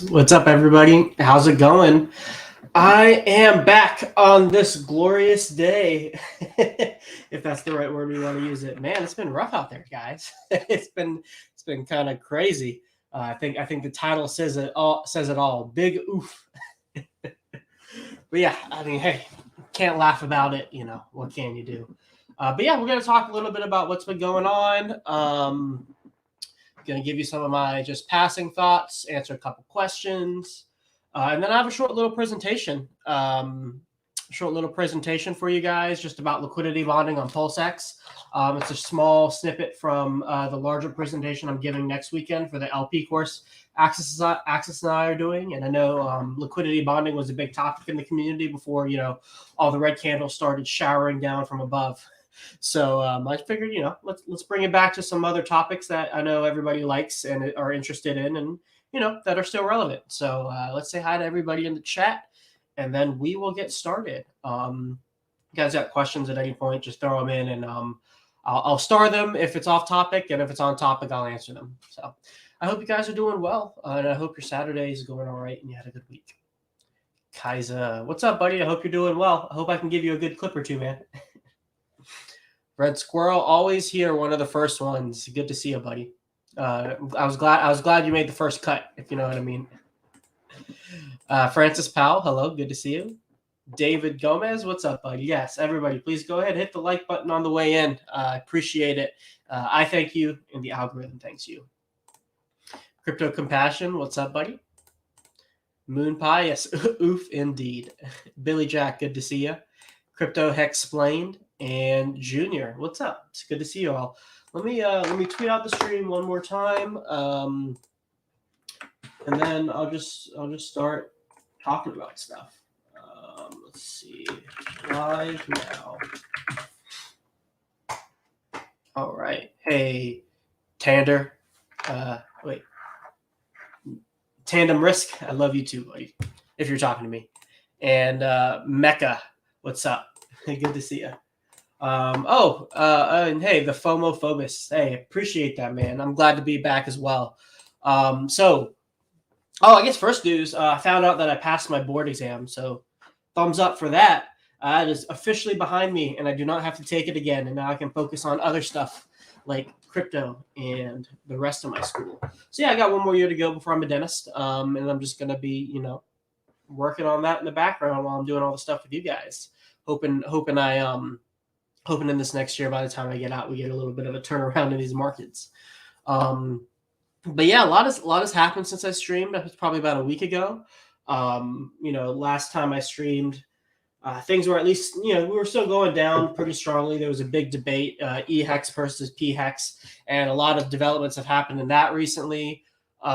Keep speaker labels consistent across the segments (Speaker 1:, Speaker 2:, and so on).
Speaker 1: What's up, everybody? How's it going? I am back on this glorious day, if that's the right word we want to use it. Man, it's been rough out there, guys. It's been kind of crazy. I think the title says it all. Says it all. Big oof. But yeah, I mean, hey, can't laugh about it. What can you do? But yeah, we're gonna talk a little bit about what's been going on. Going to give you some of my just passing thoughts, answer a couple questions, and then I have a short little presentation. For you guys just about liquidity bonding on PulseX. It's a small snippet from the larger presentation I'm giving next weekend for the LP course Access and I are doing. And I know liquidity bonding was a big topic in the community before, all the red candles started showering down from above. So I figured, let's bring it back to some other topics that I know everybody likes and are interested in, and that are still relevant. So let's say hi to everybody in the chat, and then we will get started. You guys got questions at any point, just throw them in, and I'll star them if it's off topic, and if it's on topic, I'll answer them. So I hope you guys are doing well, and I hope your Saturday is going all right and you had a good week. Kaiser, what's up, buddy? I hope you're doing well. I hope I can give you a good clip or two, man. Red Squirrel, always here, one of the first ones. Good to see you, buddy. I was glad you made the first cut, if you know what I mean. Francis Powell, hello, good to see you. David Gomez, what's up, buddy? Yes, everybody, please go ahead, hit the like button on the way in. I appreciate it. I thank you, and the algorithm thanks you. Crypto Compassion, what's up, buddy? Moon Pie, yes, oof, indeed. Billy Jack, good to see you. Crypto Hex Explained. And Junior, what's up? It's good to see you all. Let me tweet out the stream one more time, and then I'll just start talking about stuff. Let's see, live now. All right, hey, Tander, wait, Tandem Risk, I love you too, buddy. If you're talking to me, and Mecca, what's up? Good to see you. And hey, the FOMO Phobus. Hey, appreciate that, man. I'm glad to be back as well. I guess first news, I found out that I passed my board exam, so thumbs up for that. It is officially behind me, and I do not have to take it again, and now I can focus on other stuff like crypto and the rest of my school. So yeah, I got one more year to go before I'm a dentist, and I'm just going to be, working on that in the background while I'm doing all the stuff with you guys. Hoping in this next year, by the time I get out, we get a little bit of a turnaround in these markets. But yeah, a lot has happened since I streamed. That was probably about a week ago. Last time I streamed, things were at least, we were still going down pretty strongly. There was a big debate, E-Hex versus P-Hex, and a lot of developments have happened in that recently. We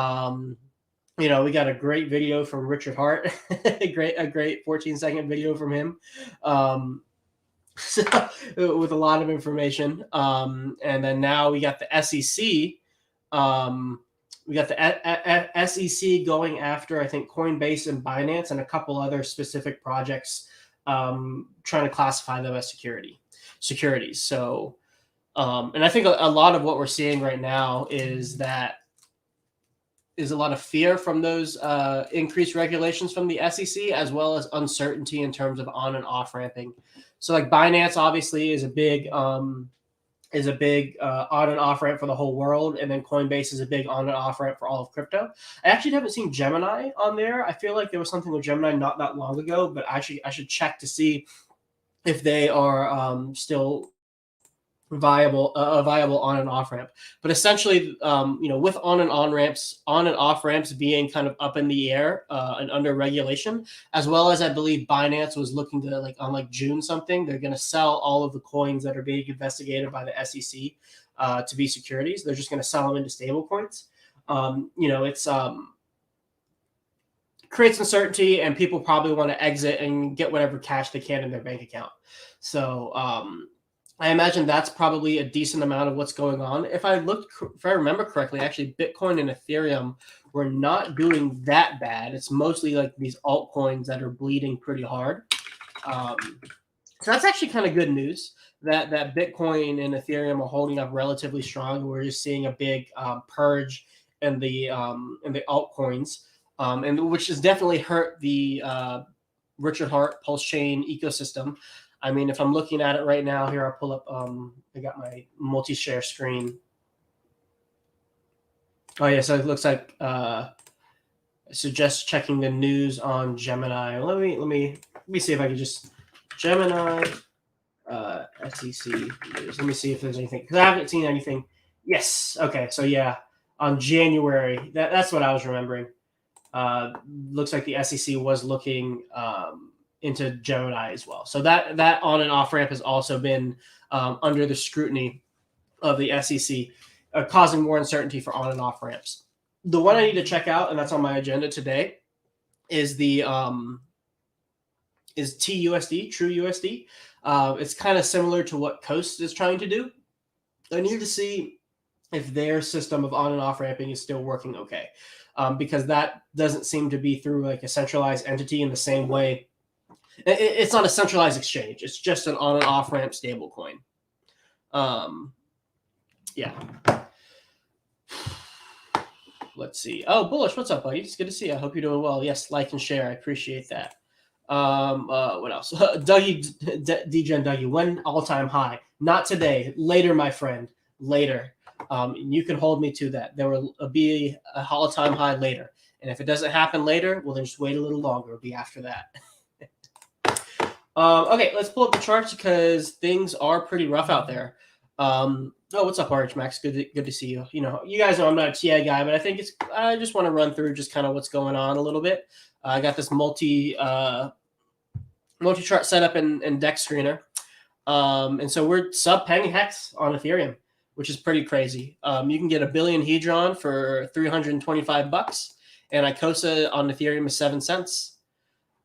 Speaker 1: got a great video from Richard Hart, a great 14-second video from him. So, with a lot of information, and then now we got the SEC. We got the SEC going after, I think, Coinbase and Binance and a couple other specific projects, trying to classify them as securities. So, and I think a lot of what we're seeing right now is a lot of fear from those increased regulations from the SEC, as well as uncertainty in terms of on and off ramping. So like Binance obviously is a big on and off ramp for the whole world, and then Coinbase is a big on and off ramp for all of crypto. I actually haven't seen Gemini on there. I feel like there was something with Gemini not that long ago, but I should check to see if they are still a viable on and off ramp. But essentially, with on and off ramps being kind of up in the air and under regulation, as well as I believe Binance was looking to on June something, they're going to sell all of the coins that are being investigated by the SEC to be securities. They're just going to sell them into stable coins. It's creates uncertainty, and people probably want to exit and get whatever cash they can in their bank account. So I imagine that's probably a decent amount of what's going on. If I remember correctly, actually Bitcoin and Ethereum were not doing that bad. It's mostly like these altcoins that are bleeding pretty hard. So that's actually kind of good news that Bitcoin and Ethereum are holding up relatively strong. We're just seeing a big purge in the altcoins. and which has definitely hurt the Richard Hart PulseChain ecosystem. I mean, if I'm looking at it right now, here I'll pull up. I got my multi-share screen. Oh yeah, so it looks like I suggest checking the news on Gemini. Let me see if I can just Gemini SEC news. Let me see if there's anything, because I haven't seen anything. Yes. Okay. So yeah, on January, that's what I was remembering. Looks like the SEC was looking into Gemini as well. So that on and off ramp has also been under the scrutiny of the SEC, causing more uncertainty for on and off ramps. The one I need to check out, and that's on my agenda today, is the is TUSD, True USD. It's kind of similar to what Coast is trying to do. I need to see if their system of on and off ramping is still working okay, because that doesn't seem to be through like a centralized entity in the same way. It's not a centralized exchange. It's just an on and off ramp stable coin. Yeah. Let's see. Oh, Bullish, what's up, buddy? It's good to see you. I hope you're doing well. Yes, like and share. I appreciate that. What else? Dougie, DGen Dougie, when all-time high? Not today. Later, my friend. Later. You can hold me to that. There will be a all-time high later. And if it doesn't happen later, well, then just wait a little longer. It'll be after that. Okay, let's pull up the charts because things are pretty rough out there. Oh, what's up, RH Max? Good to see you. You know, you guys know I'm not a TA guy, but I just want to run through just kind of what's going on a little bit. I got this multi-chart set up in Dex Screener. And so we're sub penny hex on Ethereum, which is pretty crazy. You can get a billion Hedron for $325, and Icosa on Ethereum is 7 cents.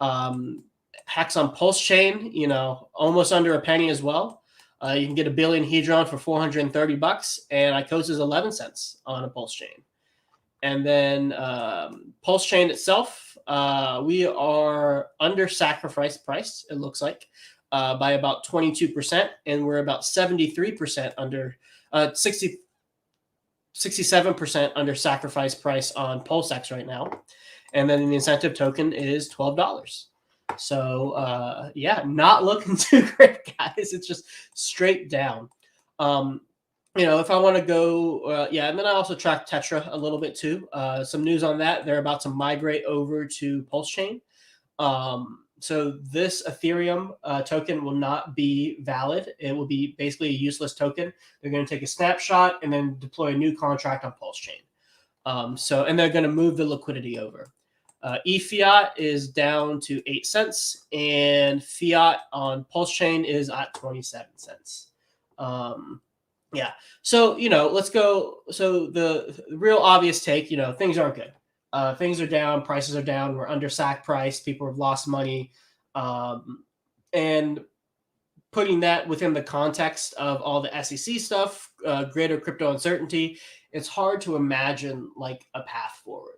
Speaker 1: Hex on PulseChain, you know, almost under a penny as well. You can get a billion Hedron for $430, and Icosa is 11 cents on a PulseChain. And then PulseChain itself, we are under sacrifice price, it looks like, by about 22%, and we're about 73% under 67% under sacrifice price on PulseX right now. And then the incentive token is $12. So, yeah, not looking too great, guys. It's just straight down. You know, if I want to go, yeah, and then I also track Tetra a little bit too. Some news on that. They're about to migrate over to PulseChain. So this Ethereum token will not be valid. It will be basically a useless token. They're going to take a snapshot and then deploy a new contract on PulseChain. And they're going to move the liquidity over. E-Fiat is down to 8 cents, and Fiat on PulseChain is at 27 cents. Yeah. So, you know, let's go. So the real obvious take, you know, things aren't good. Things are down. Prices are down. We're under sack price. People have lost money. And putting that within the context of all the SEC stuff, greater crypto uncertainty, it's hard to imagine like a path forward.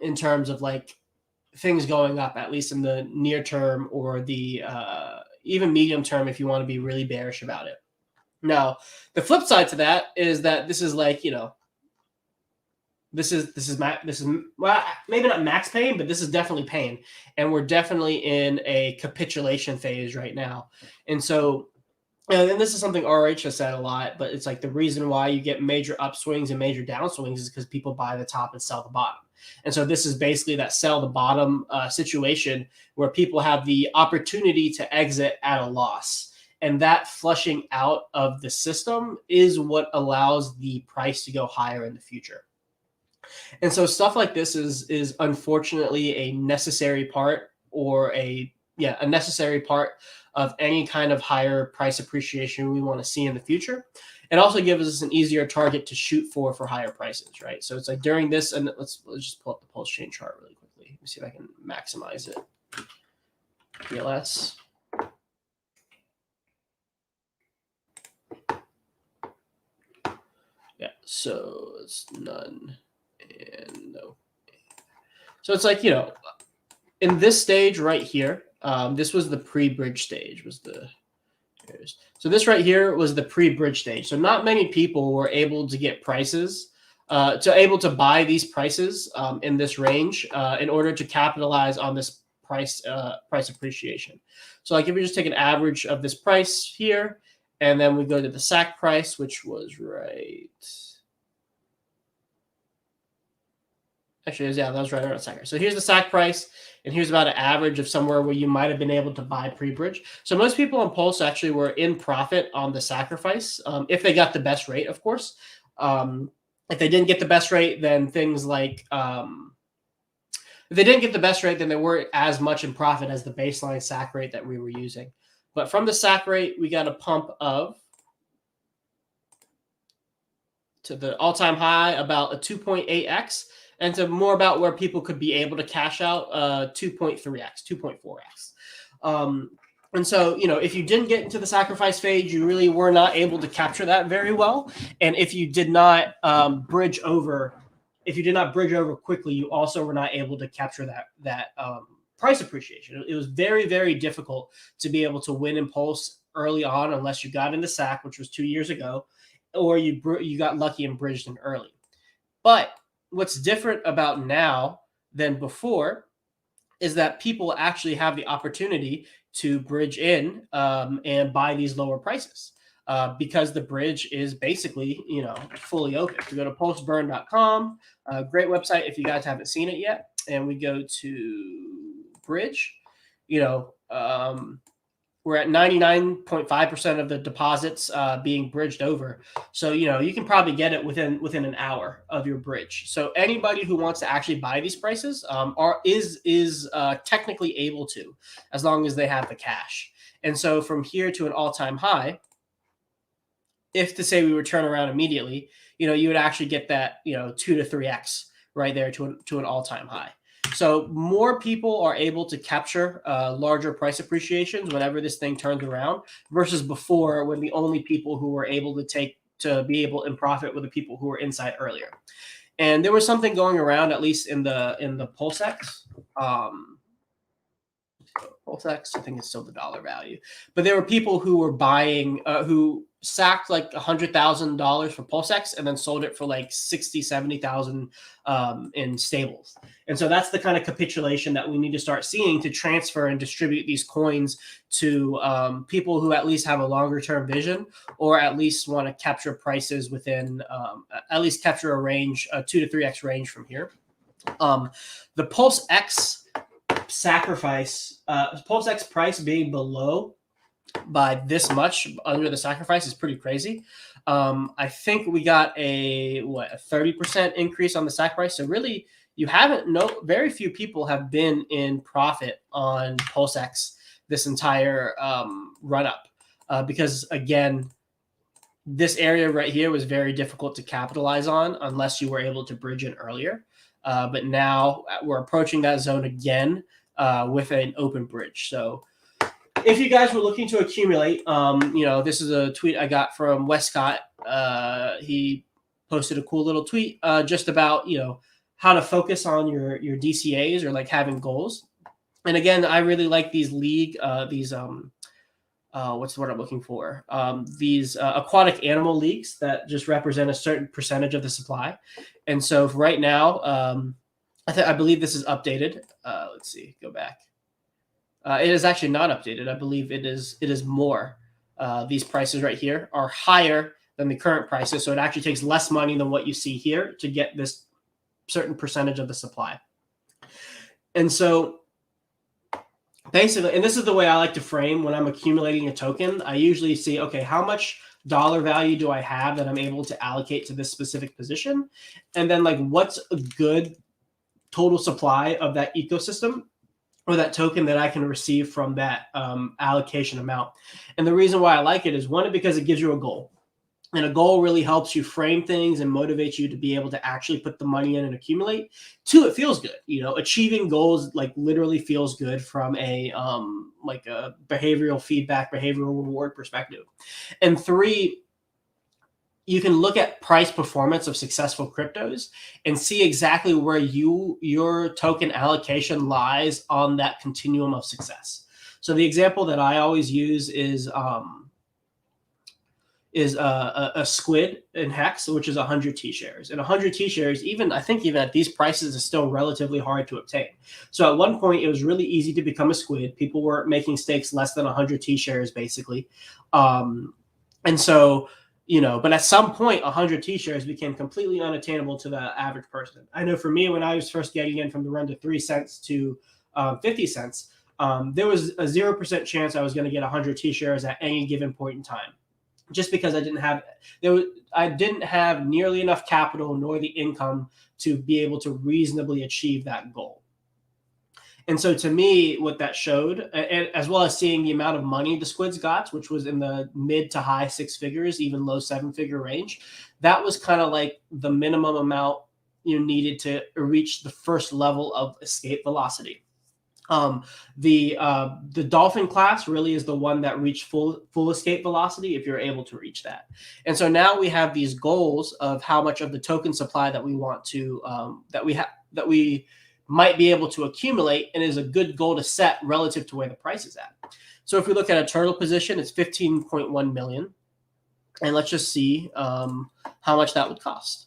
Speaker 1: In terms of like things going up, at least in the near term or the even medium term, if you want to be really bearish about it. Now, the flip side to that is that this is like, you know, this is well, maybe not max pain, but this is definitely pain, and we're definitely in a capitulation phase right now. And so, and this is something RH has said a lot, but it's like the reason why you get major upswings and major downswings is because people buy the top and sell the bottom. And so this is basically that sell the bottom situation where people have the opportunity to exit at a loss. And that flushing out of the system is what allows the price to go higher in the future. And so stuff like this is unfortunately a necessary part or a necessary part of any kind of higher price appreciation we want to see in the future. It also gives us an easier target to shoot for higher prices, right? So it's like during this, and let's just pull up the PulseChain chart really quickly. Let me see if I can maximize it. PLS. Yeah, so it's none and no. So it's like, you know, in this stage right here, this was the pre-bridge stage. So this right here was the pre-bridge stage. So not many people were able to get prices able to buy these prices in this range in order to capitalize on this price appreciation. So like if we just take an average of this price here, and then we go to the SAC price, which was right. Actually, yeah, that was right around a second. So here's the SAC price, and here's about an average of somewhere where you might have been able to buy pre-bridge. So most people on Pulse actually were in profit on the sacrifice, if they got the best rate, of course. If they didn't get the best rate, then things like if they didn't get the best rate, then they weren't as much in profit as the baseline SAC rate that we were using. But from the SAC rate, we got a pump of to the all-time high about a 2.8x, and to more about where people could be able to cash out 2.3x, 2.4x. And so, you know, if you didn't get into the sacrifice phase, you really were not able to capture that very well. And if you did not bridge over quickly, you also were not able to capture that price appreciation. It was very, very difficult to be able to win in Pulse early on unless you got into SAC, which was 2 years ago, or you got lucky and bridged in early. But what's different about now than before is that people actually have the opportunity to bridge in and buy these lower prices because the bridge is basically, you know, fully open. If you go to pulseburn.com, great website if you guys haven't seen it yet, and we go to bridge, you know, we're at 99.5% of the deposits being bridged over. So, you know, you can probably get it within an hour of your bridge. So anybody who wants to actually buy these prices is technically able to, as long as they have the cash. And so from here to an all-time high, if to say we would turn around immediately, you know, you would actually get that, you know, 2 to 3x right there to an all-time high. So more people are able to capture larger price appreciations whenever this thing turns around versus before, when the only people who were able to be able in profit were the people who were inside earlier. And there was something going around, at least in the PulseX. PulseX, I think it's still the dollar value, but there were people who were buying who sacked like $100,000 for PulseX and then sold it for like 60, 70,000 in stables. And so that's the kind of capitulation that we need to start seeing to transfer and distribute these coins to people who at least have a longer term vision, or at least want to capture prices within, at least capture a range, a 2 to 3x range from here. The PulseX sacrifice, PulseX price being below by this much under the sacrifice is pretty crazy. I think we got a 30% increase on the SAC price. So really, very few people have been in profit on PulseX this entire run up because again, this area right here was very difficult to capitalize on unless you were able to bridge in earlier. But now we're approaching that zone again with an open bridge. So if you guys were looking to accumulate, you know, this is a tweet I got from Westcott. He posted a cool little tweet just about, you know, how to focus on your DCAs or like having goals. And again, I really like these what's the word I'm looking for? These aquatic animal leagues that just represent a certain percentage of the supply. And so right now, I believe this is updated. Let's see, go back. It is actually not updated. I believe it is more. These prices right here are higher than the current prices. So it actually takes less money than what you see here to get this certain percentage of the supply. And so basically, and this is the way I like to frame when I'm accumulating a token, I usually see, okay, how much dollar value do I have that I'm able to allocate to this specific position? And then like, what's a good total supply of that ecosystem or that token that I can receive from that allocation amount? And the reason why I like it is, one, because it gives you a goal. And a goal really helps you frame things and motivates you to be able to actually put the money in and accumulate. Two, it feels good. You know, achieving goals like literally feels good from a like a behavioral feedback, behavioral reward perspective. And three, you can look at price performance of successful cryptos and see exactly where your token allocation lies on that continuum of success. So the example that I always use is is a squid in Hex, which is 100 T-shares. And 100 T-shares, I think even at these prices, is still relatively hard to obtain. So at one point, it was really easy to become a squid. People were making stakes less than 100 T-shares, basically. And so, but at some point, 100 T-shares became completely unattainable to the average person. I know for me, when I was first getting in from the run to 3 cents to 50 cents, there was a 0% chance I was going to get 100 T-shares at any given point in time, just because I didn't have nearly enough capital nor the income to be able to reasonably achieve that goal. And so to me, what that showed, as well as seeing the amount of money the squids got, which was in the mid to high 6 figures, even low 7-figure range, that was kind of like the minimum amount you needed to reach the first level of escape velocity. The dolphin class really is the one that reached full escape velocity if you're able to reach that. And so now we have these goals of how much of the token supply that we want to that we might be able to accumulate, and is a good goal to set relative to where the price is at. So if we look at a turtle position, it's 15.1 million, and let's just see how much that would cost.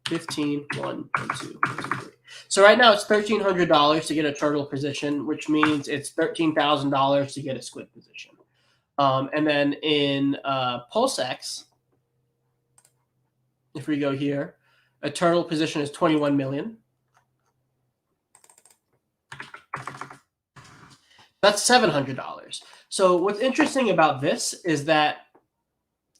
Speaker 1: 15, 1, 2, 3. So right now it's $1,300 to get a turtle position, which means it's $13,000 to get a squid position. And then in PulseChain, if we go here, a turtle position is 21 million. That's $700. So what's interesting about this is that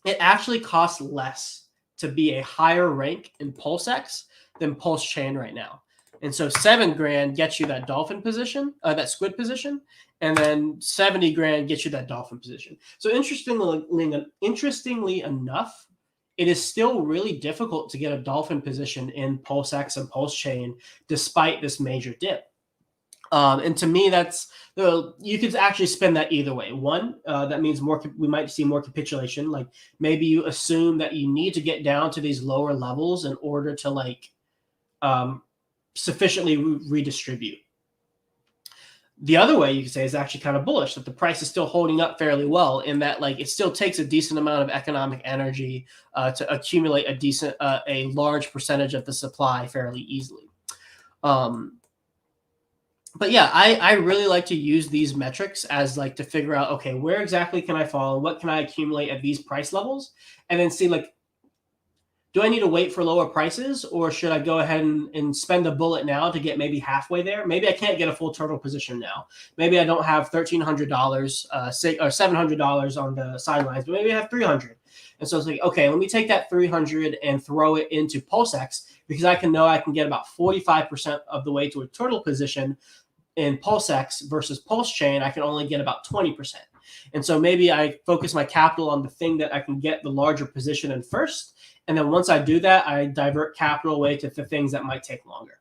Speaker 1: it actually costs less to be a higher rank in PulseChain than PulseChain right now. And so $7,000 gets you that dolphin position, that squid position, and then 70 grand gets you that dolphin position. So interestingly enough, it is still really difficult to get a dolphin position in PulseChain and PulseChain despite this major dip. And to me, you could actually spin that either way. One, that means we might see more capitulation. Like maybe you assume that you need to get down to these lower levels in order to sufficiently redistribute. The other way you could say is actually kind of bullish, that the price is still holding up fairly well, in that it still takes a decent amount of economic energy to accumulate a large percentage of the supply fairly easily. But yeah, I really like to use these metrics as to figure out, okay, where exactly can I fall and what can I accumulate at these price levels, and then see do I need to wait for lower prices, or should I go ahead and spend a bullet now to get maybe halfway there? Maybe I can't get a full turtle position now. Maybe I don't have $1,300 or $700 on the sidelines, but maybe I have $300. And so it's okay, let me take that $300 and throw it into PulseChain, because I can get about 45% of the way to a turtle position in PulseChain versus PulseChain. I can only get about 20%. And so maybe I focus my capital on the thing that I can get the larger position in first. And then once I do that, I divert capital away to the things that might take longer.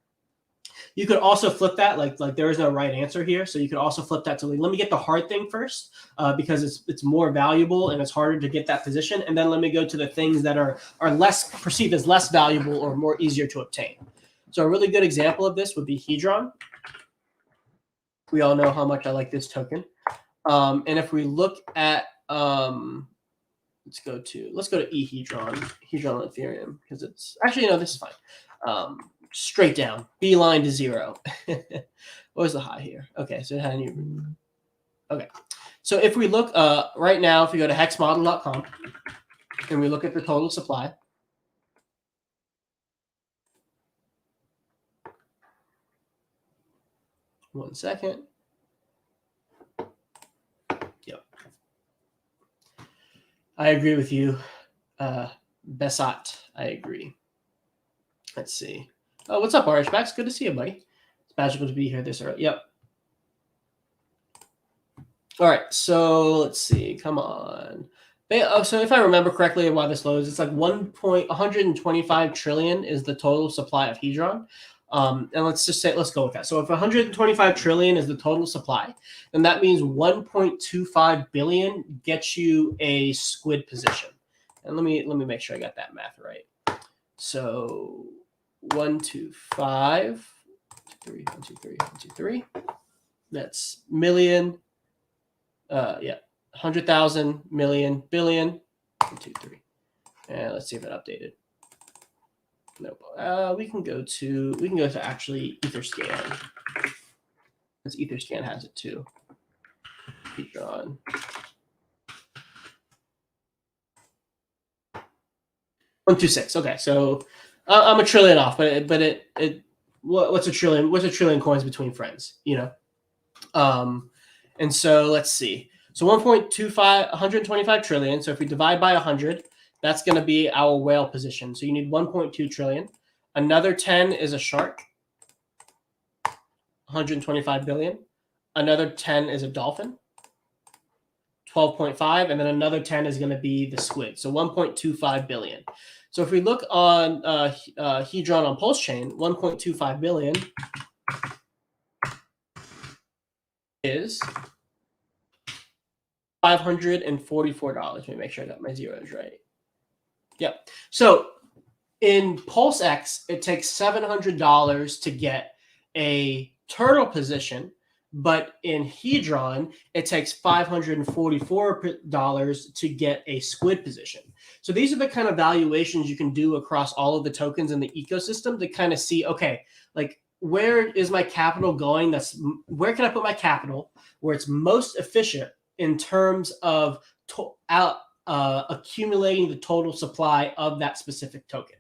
Speaker 1: You could also flip that, like there is no right answer here. So you could also flip that to let me get the hard thing first, because it's more valuable and it's harder to get that position. And then let me go to the things that are less perceived as less valuable or more easier to obtain. So a really good example of this would be Hedron. We all know how much I like this token. And if we look at let's go to E-Hedron, Hedron on Ethereum, because it's actually, this is fine. Straight down, beeline to 0. What was the high here? Okay, so it had any. Okay, so if we look right now, if we go to hexmodel.com and we look at the total supply, one second. Yep, I agree with you, Besat. I agree. Let's see. Oh, what's up, Archmax? Good to see you, buddy. It's magical to be here this early. Yep. All right, so let's see. Come on. So if I remember correctly, while this loads, it's 125 trillion is the total supply of Hedron. And let's go with that. So if 125 trillion is the total supply, then that means 1.25 billion gets you a squid position. And let me make sure I got that math right. So 1, 2, 5, 3, 1, 2, 3, 1, 2, 3. That's million. Yeah, 100,000, million, billion, 1, 2, 3. And let's see if it updated. Nope. We can go to actually Etherscan, because Etherscan has it too. Hedron. $126. Okay, so I'm a trillion off, but what's a trillion? What's a trillion coins between friends? And so let's see. So 125 trillion. So if we divide by 100, that's going to be our whale position. So you need 1.2 trillion. Another 10 is a shark. 125 billion. Another 10 is a dolphin. 12.5, and then another 10 is going to be the squid. So 1.25 billion. So if we look on Hedron on PulseChain, 1.25 billion is $544. Let me make sure I got my zeros right. Yep. So in PulseX, it takes $700 to get a turtle position, but in Hedron, it takes $544 to get a squid position. So these are the kind of valuations you can do across all of the tokens in the ecosystem to kind of see, okay, like, where is my capital going? Where can I put my capital where it's most efficient in terms of accumulating the total supply of that specific token.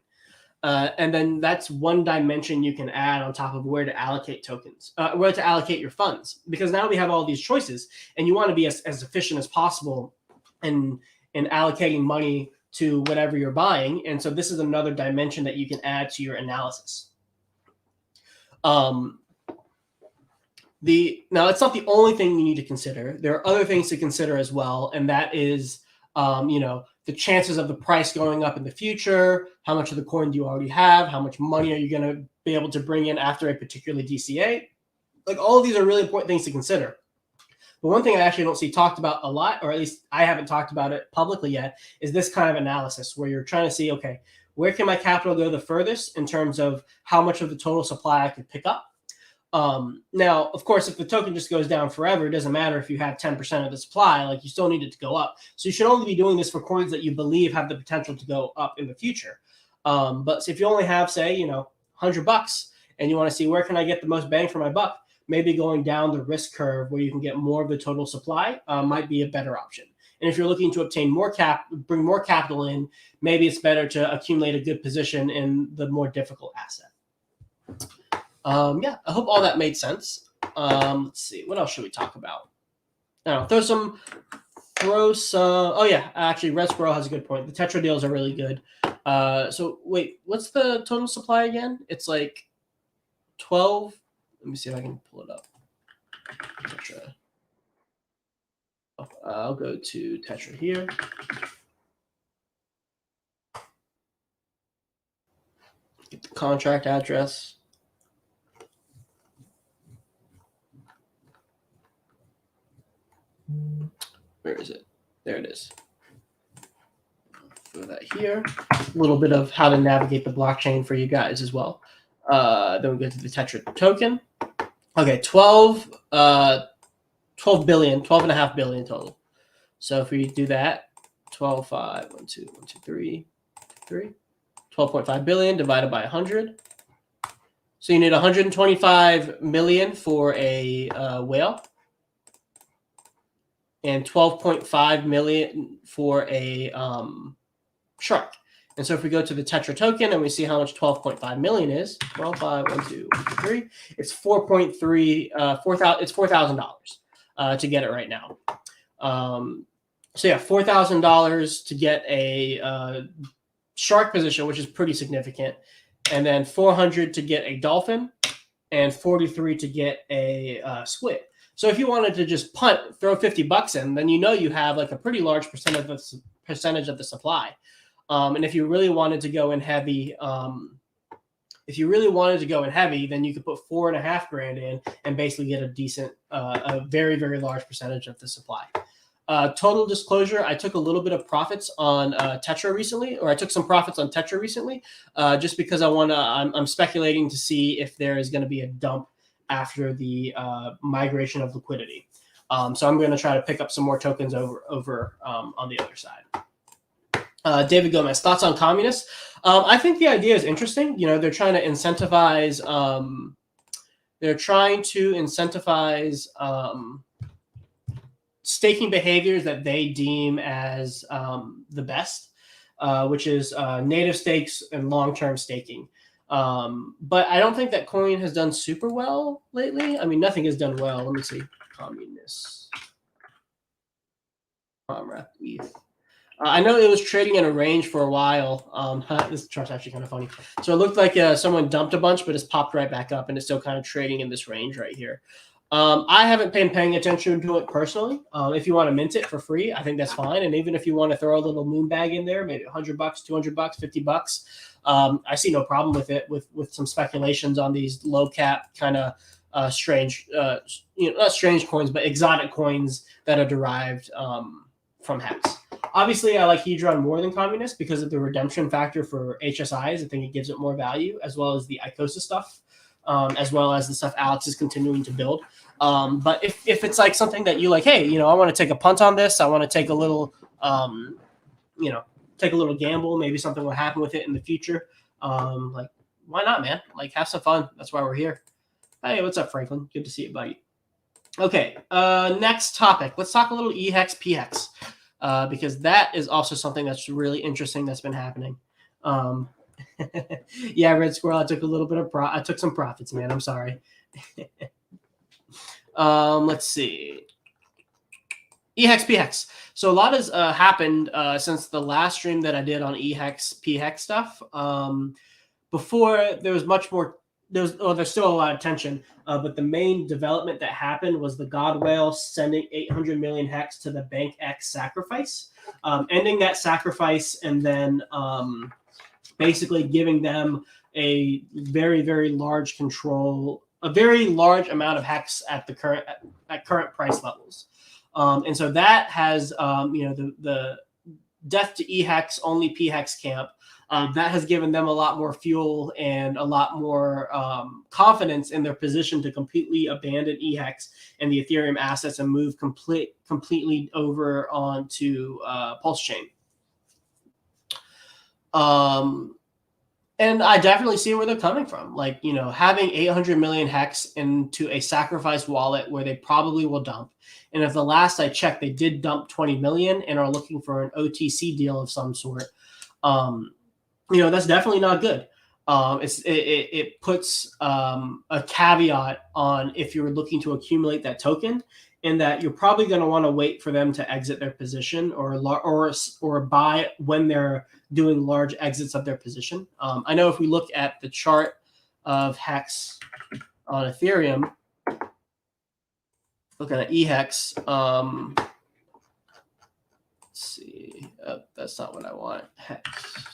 Speaker 1: And then that's one dimension you can add on top of where to allocate tokens, where to allocate your funds, because now we have all these choices and you want to be as efficient as possible in allocating money to whatever you're buying. And so this is another dimension that you can add to your analysis. Now it's not the only thing you need to consider. There are other things to consider as well, and that is, the chances of the price going up in the future. How much of the coin do you already have? How much money are you going to be able to bring in after a particular DCA? Like, all of these are really important things to consider. But one thing I actually don't see talked about a lot, or at least I haven't talked about it publicly yet, is this kind of analysis where you're trying to see, okay, where can my capital go the furthest in terms of how much of the total supply I could pick up? Now, of course, if the token just goes down forever, it doesn't matter if you have 10% of the supply, like, you still need it to go up. So you should only be doing this for coins that you believe have the potential to go up in the future. But if you only have, say, $100 and you want to see where can I get the most bang for my buck, maybe going down the risk curve where you can get more of the total supply might be a better option. And if you're looking to obtain bring more capital in, maybe it's better to accumulate a good position in the more difficult asset. Yeah, I hope all that made sense. Let's see, what else should we talk about? Oh yeah, actually, Red Squirrel has a good point. The Tetra deals are really good. So wait, what's the total supply again? It's like 12. Let me see if I can pull it up. Tetra. I'll go to Tetra here. Get the contract address. Where is it? There it is. Throw that here. A little bit of how to navigate the blockchain for you guys as well. Then we go to the Tetra token. Okay, 12.5 billion total. So if we do that, 12.5, 1, 2, 1, 2, 3, 12.5 billion divided by 100. So you need 125 million for a whale and 12.5 million for a shark. And so if we go to the Tetra token and we see how much 12.5 million is, 12, 5, 1, 2, 1, 2, 3, it's it's $4,000 to get it right now. So yeah, $4,000 to get a shark position, which is pretty significant, and then 400 to get a dolphin, and 43 to get a squid. So if you wanted to just punt, throw $50 in, then you have like a pretty large percentage of the supply. And if you really wanted to go in heavy, then you could put $4.5 grand in and basically get a decent, a very, very large percentage of the supply. Total disclosure, I took a little bit of profits on Tetra recently, or I took some profits on Tetra recently, just because I'm speculating to see if there is going to be a dump after the migration of liquidity. So I'm going to try to pick up some more tokens over on the other side. David Gomez, thoughts on communists? I think the idea is interesting. They're trying to incentivize. Staking behaviors that they deem as the best, which is native stakes and long-term staking. But I don't think that coin has done super well lately. I mean, nothing has done well. Let me see. Communists. Comrade ETH. I know it was trading in a range for a while. This chart's actually kind of funny. So it looked like someone dumped a bunch, but it's popped right back up, and it's still kind of trading in this range right here. I haven't been paying attention to it personally. If you want to mint it for free, I think that's fine. And even if you want to throw a little moon bag in there, maybe $100, $200, $50, I see no problem with it. With some speculations on these low cap kind of strange, not strange coins, but exotic coins that are derived from Hex. Obviously, I like Hedron more than Communist because of the redemption factor for HSIs. I think it gives it more value, as well as the Icosa stuff. As well as the stuff Alex is continuing to build. But if it's like something that you like, hey, I want to take a punt on this. I want to take a little, take a little gamble. Maybe something will happen with it in the future. Like, why not, man? Like, have some fun. That's why we're here. Hey, what's up, Franklin? Good to see you, buddy. Okay, next topic. Let's talk a little E-Hex, P-Hex, because that is also something that's really interesting that's been happening. Yeah, Red Squirrel. I took a little bit of I took some profits, man. I'm sorry. Let's see. E-Hex, P-Hex. So a lot has happened since the last stream that I did on E-Hex, P-Hex stuff. Before there was much more. There's still a lot of tension, but the main development that happened was the God Whale sending 800 million hex to the Bank X sacrifice, ending that sacrifice, and then basically giving them a very, very large control, a very large amount of hex at the current price levels. And so that has, the death to E-Hex, only P-Hex camp, that has given them a lot more fuel and a lot more confidence in their position to completely abandon E-Hex and the Ethereum assets and move completely over onto PulseChain. And I definitely see where they're coming from. Like, having 800 million hex into a sacrifice wallet where they probably will dump. And if the last I checked, they did dump 20 million and are looking for an OTC deal of some sort. That's definitely not good. It puts a caveat on if you're looking to accumulate that token, in that you're probably going to want to wait for them to exit their position or buy when they're doing large exits of their position. I know if we look at the chart of Hex on Ethereum, looking at E-Hex, let's see, that's not what I want. Hex.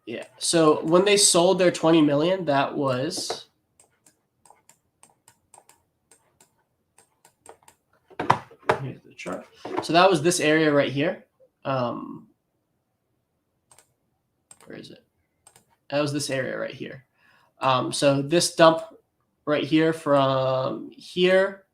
Speaker 1: Yeah. So when they sold their 20 million, that was here's the chart. So that was this area right here. Where is it? That was this area right here. So this dump right here from here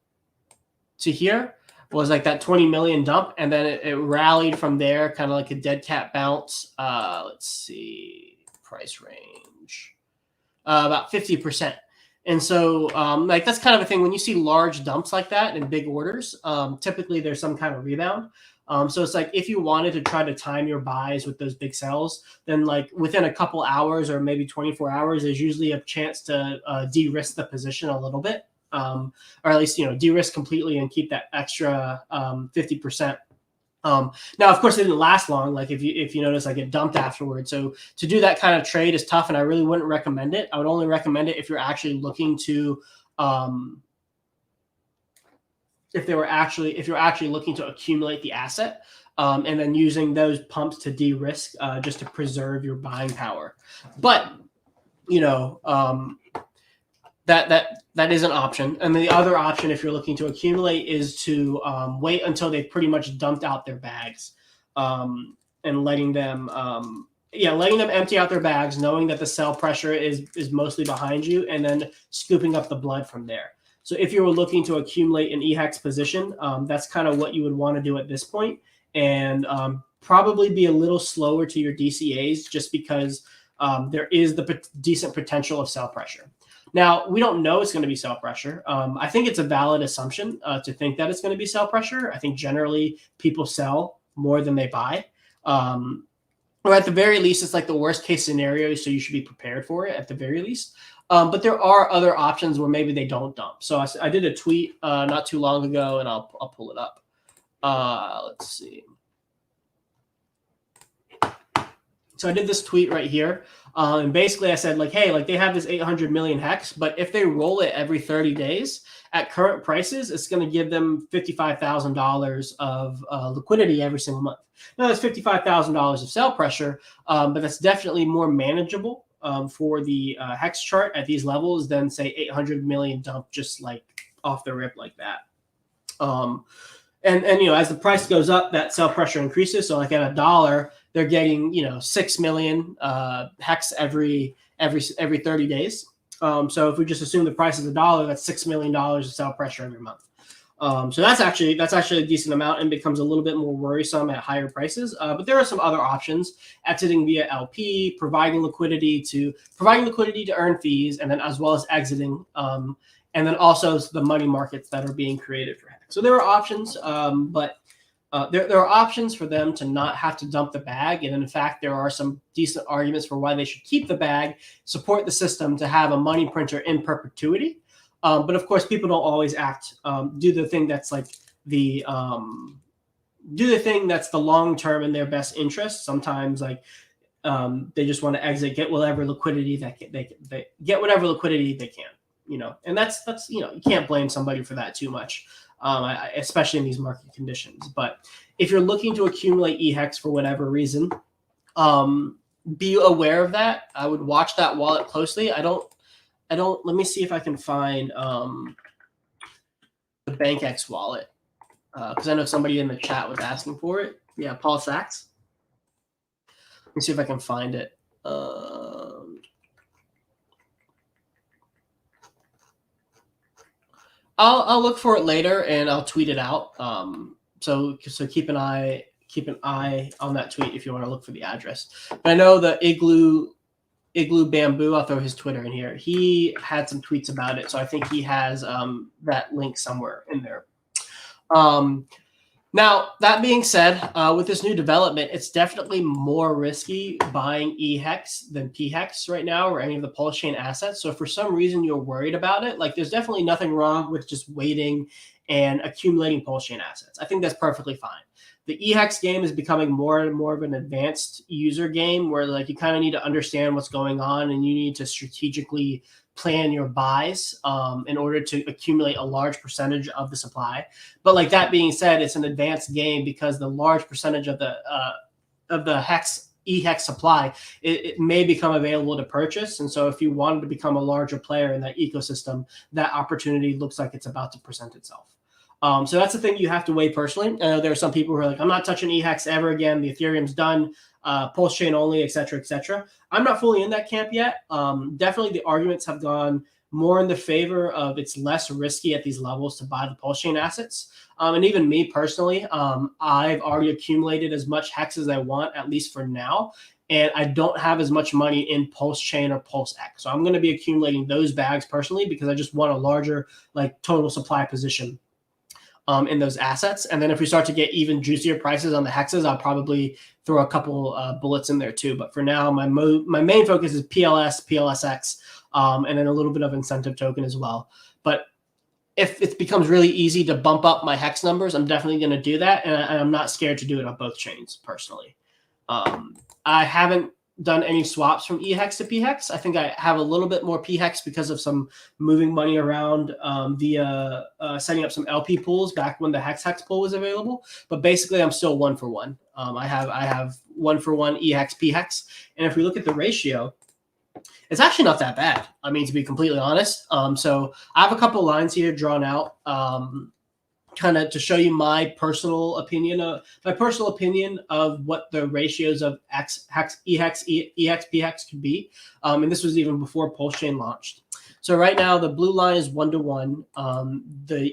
Speaker 1: to here was like that 20 million dump, and then it rallied from there, kind of like a dead cat bounce. Let's see, price range, about 50%. And so like that's kind of a thing when you see large dumps like that in big orders, typically there's some kind of rebound. So it's like if you wanted to try to time your buys with those big sells, then like within a couple hours or maybe 24 hours, there's usually a chance to de-risk the position a little bit. Or at least, de-risk completely and keep that extra 50%. Now, of course, it didn't last long. Like if you notice, like it dumped afterwards. So to do that kind of trade is tough, and I really wouldn't recommend it. I would only recommend it if you're actually looking to, if you're actually looking to accumulate the asset, and then using those pumps to de-risk, just to preserve your buying power. But that is an option. And the other option, if you're looking to accumulate, is to wait until they've pretty much dumped out their bags, and letting them yeah, letting them empty out their bags, knowing that the sell pressure is mostly behind you, and then scooping up the blood from there. So if you were looking to accumulate an E-Hex position, that's kind of what you would want to do at this point, and probably be a little slower to your DCAs just because there is the decent potential of sell pressure. Now, we don't know it's going to be sell pressure. I think it's a valid assumption to think that it's going to be sell pressure. I think generally people sell more than they buy. Or at the very least, it's like the worst case scenario, so you should be prepared for it at the very least. But there are other options where maybe they don't dump. So I did a tweet not too long ago, and I'll pull it up. Let's see. So I did this tweet right here. And basically I said, like, hey, like they have this 800 million hex, but if they roll it every 30 days at current prices, it's going to give them $55,000 of liquidity every single month. Now, that's $55,000 of sell pressure, but that's definitely more manageable for the hex chart at these levels than, say, 800 million dump just like off the rip like that. And you know, as the price goes up, that sell pressure increases. So like at $1, they're getting, you know, 6 million hex every 30 days. So if we just assume the price is $1, that's $6 million of sell pressure every month. So that's actually a decent amount and becomes a little bit more worrisome at higher prices. But there are some other options: exiting via LP, providing liquidity to earn fees, and then as well as exiting. And then also the money markets that are being created for hex. So there are options, but there are options for them to not have to dump the bag. And in fact, there are some decent arguments for why they should keep the bag, support the system to have a money printer in perpetuity. But of course, people don't always do the thing that's like the long term in their best interest. Sometimes like they just want to exit, get whatever liquidity they get whatever liquidity they can. You know, and that's you know, you can't blame somebody for that too much, especially in these market conditions. But if you're looking to accumulate E-Hex for whatever reason, be aware of that. I would watch that wallet closely. I don't. Let me see if I can find the BankX wallet because I know somebody in the chat was asking for it. Yeah, Paul Sachs. Let me see if I can find it. I'll look for it later and I'll tweet it out. So keep an eye on that tweet if you want to look for the address. But I know the Igloo Bamboo, I'll throw his Twitter in here. He had some tweets about it, so I think he has that link somewhere in there. Now, that being said, with this new development, it's definitely more risky buying E-Hex than P-Hex right now or any of the PulseChain assets. So if for some reason you're worried about it, like there's definitely nothing wrong with just waiting and accumulating PulseChain assets. I think that's perfectly fine. The E-Hex game is becoming more and more of an advanced user game where like you kind of need to understand what's going on and you need to strategically plan your buys in order to accumulate a large percentage of the supply. But like that being said, it's an advanced game because the large percentage of the E-Hex supply, it may become available to purchase. And so if you wanted to become a larger player in that ecosystem, that opportunity looks like it's about to present itself. So that's the thing you have to weigh personally. I know there are some people who are like, I'm not touching E-Hex ever again. The Ethereum's done, PulseChain only, et cetera, et cetera. I'm not fully in that camp yet. Definitely the arguments have gone more in the favor of it's less risky at these levels to buy the PulseChain assets. And even me personally, I've already accumulated as much hex as I want, at least for now. And I don't have as much money in PulseChain or PulseX. So I'm going to be accumulating those bags personally because I just want a larger like total supply position in those assets. And then if we start to get even juicier prices on the hexes, I'll probably throw a couple bullets in there too. But for now, my main focus is PLS, PLSX, and then a little bit of incentive token as well. But if it becomes really easy to bump up my hex numbers, I'm definitely going to do that. And I'm not scared to do it on both chains personally. I haven't done any swaps from E-Hex to P-Hex. I think I have a little bit more P-Hex because of some moving money around via setting up some LP pools back when the Hex pool was available. But basically, I'm still 1-for-1. I have 1-for-1 E-Hex, P-Hex. And if we look at the ratio, it's actually not that bad. I mean, to be completely honest. So I have a couple lines here drawn out. kind of to show you my personal opinion of what the ratios of E-Hex, P-Hex could be. And this was even before PulseChain launched. So right now the blue line is 1-to-1.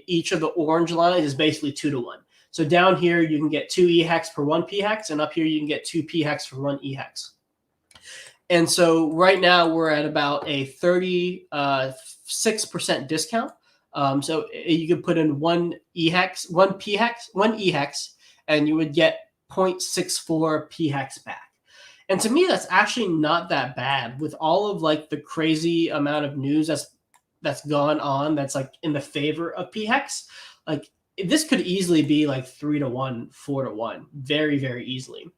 Speaker 1: Each of the orange lines is basically 2-to-1. So down here you can get 2 E-Hex per 1 P-Hex, and up here you can get 2 P-Hex for 1 E-Hex. And so right now we're at about a 36% discount. So you could put in 1 E-Hex, 1 P-Hex, 1 E-Hex, and you would get 0.64 P-Hex back. And to me, that's actually not that bad with all of like the crazy amount of news that's gone on that's like in the favor of P-Hex. Like this could easily be like 3-to-1, 4-to-1, very, very easily.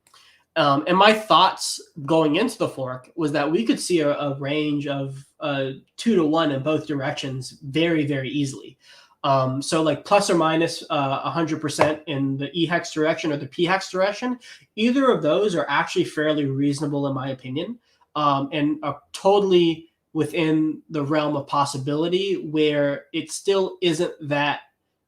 Speaker 1: And my thoughts going into the fork was that we could see a range of 2-to-1 in both directions very, very easily. So like plus or minus 100% in the E-Hex direction or the P-Hex direction. Either of those are actually fairly reasonable in my opinion, and are totally within the realm of possibility where it still isn't that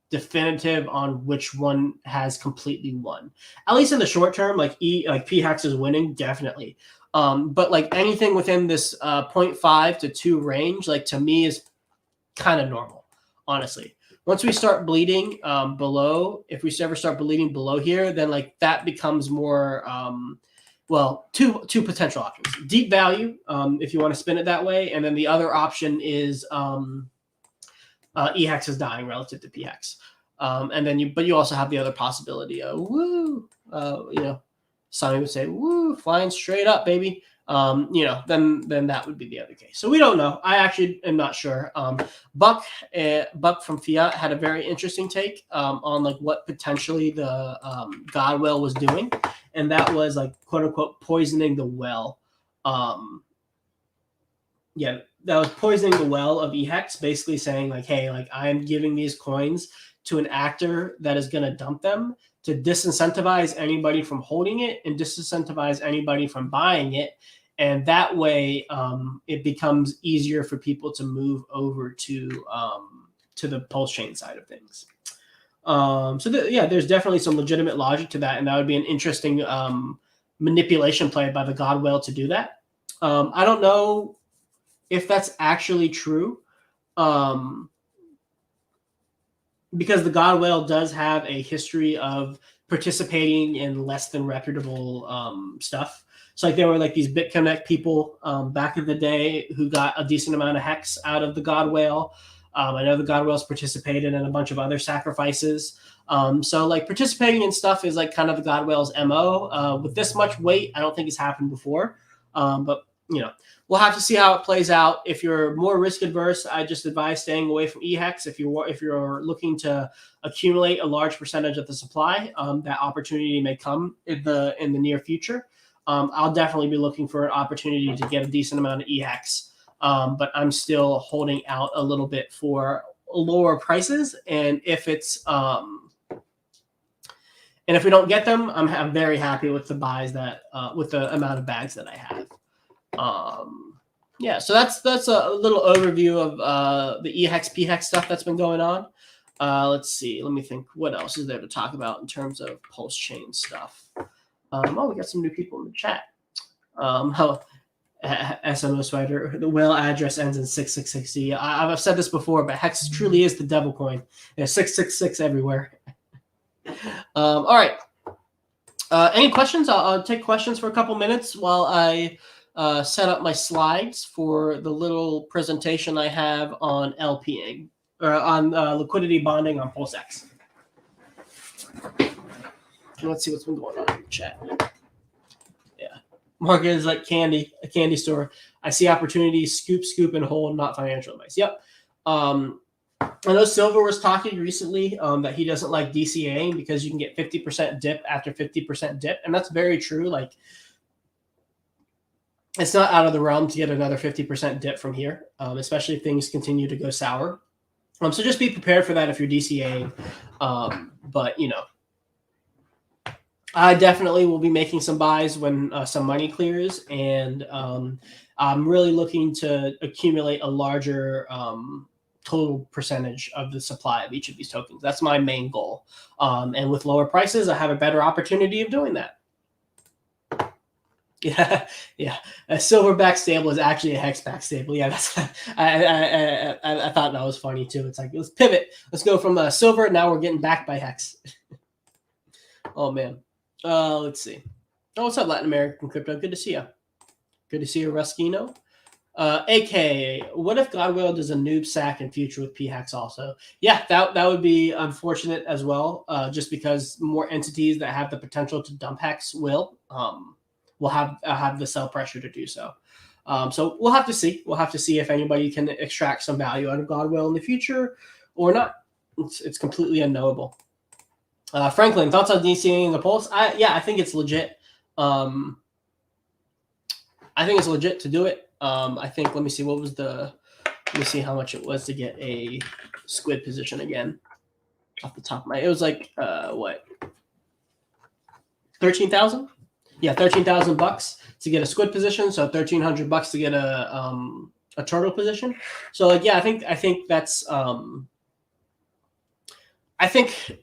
Speaker 1: definitive on which one has completely won. At least in the short term, like P-Hex is winning, definitely. But like anything within this 0.5 to 2 range, like to me is kind of normal, honestly. Once we start bleeding below, if we ever start bleeding below here, then like that becomes more, well, two potential options. Deep value, if you want to spin it that way. And then the other option is E-Hex is dying relative to P-Hex. And then you also have the other possibility of woo, Sonny would say, woo, flying straight up, baby. Then that would be the other case. So we don't know. I actually am not sure. Buck from Fiat had a very interesting take on like what potentially the God whale was doing, and that was like quote unquote poisoning the well. That was poisoning the well of E-Hex, basically saying like, hey, like I'm giving these coins to an actor that is going to dump them to disincentivize anybody from holding it and disincentivize anybody from buying it. And that way it becomes easier for people to move over to the PulseChain side of things. There's definitely some legitimate logic to that. And that would be an interesting manipulation play by the God whale to do that. I don't know if that's actually true. Because the God whale does have a history of participating in less than reputable stuff. So like there were like these BitConnect people back in the day who got a decent amount of hex out of the God whale. I know the God whale's participated in a bunch of other sacrifices. So like participating in stuff is like kind of the God whale's MO. With this much weight, I don't think it's happened before. But we'll have to see how it plays out. If you're more risk adverse, I just advise staying away from E-Hex. If you're looking to accumulate a large percentage of the supply, that opportunity may come in the near future. I'll definitely be looking for an opportunity to get a decent amount of E-Hex, but I'm still holding out a little bit for lower prices. And if it's and if we don't get them, I'm very happy with the buys that with the amount of bags that I have. So that's a little overview of the E-Hex, P-Hex stuff that's been going on. Let's see. Let me think. What else is there to talk about in terms of PulseChain stuff? We got some new people in the chat. SMO Spider, the whale address ends in 666. I've said this before, but Hex truly is the devil coin. There's 666 everywhere. All right. Any questions? I'll take questions for a couple minutes while I set up my slides for the little presentation I have on LPing or on liquidity bonding on PulseX. Let's see what's been going on in the chat. Yeah, market is like candy, a candy store. I see opportunities, scoop, and hold, not financial advice. Yep. I know Silver was talking recently that he doesn't like DCAing because you can get 50% dip after 50% dip, and that's very true. Like, it's not out of the realm to get another 50% dip from here, especially if things continue to go sour. So just be prepared for that if you're DCAing. But I definitely will be making some buys when some money clears, and I'm really looking to accumulate a larger total percentage of the supply of each of these tokens. That's my main goal. And with lower prices, I have a better opportunity of doing that. Yeah, yeah. A silverback stable is actually a hexback stable. Yeah, that's I thought that was funny too. It's like, let's pivot. Let's go from silver. Now we're getting backed by hex. Oh man. Let's see. Oh, what's up, Latin American crypto? Good to see you. Good to see you, Ruskino. AK, what if Godwill does a noob sack in future with P-Hex also? Yeah, that would be unfortunate as well. Just because more entities that have the potential to dump hex will have the sell pressure to do so. So we'll have to see. We'll have to see if anybody can extract some value out of Godwill in the future or not. It's completely unknowable. Franklin, thoughts on DCing the Pulse? I think it's legit. I think it's legit to do it. I think, let me see how much it was to get a squid position again. Off the top of my, it was like, what? 13,000? Yeah, 13,000 bucks to get a squid position. So 1,300 bucks to get a turtle position. So like, yeah, I think that's, I think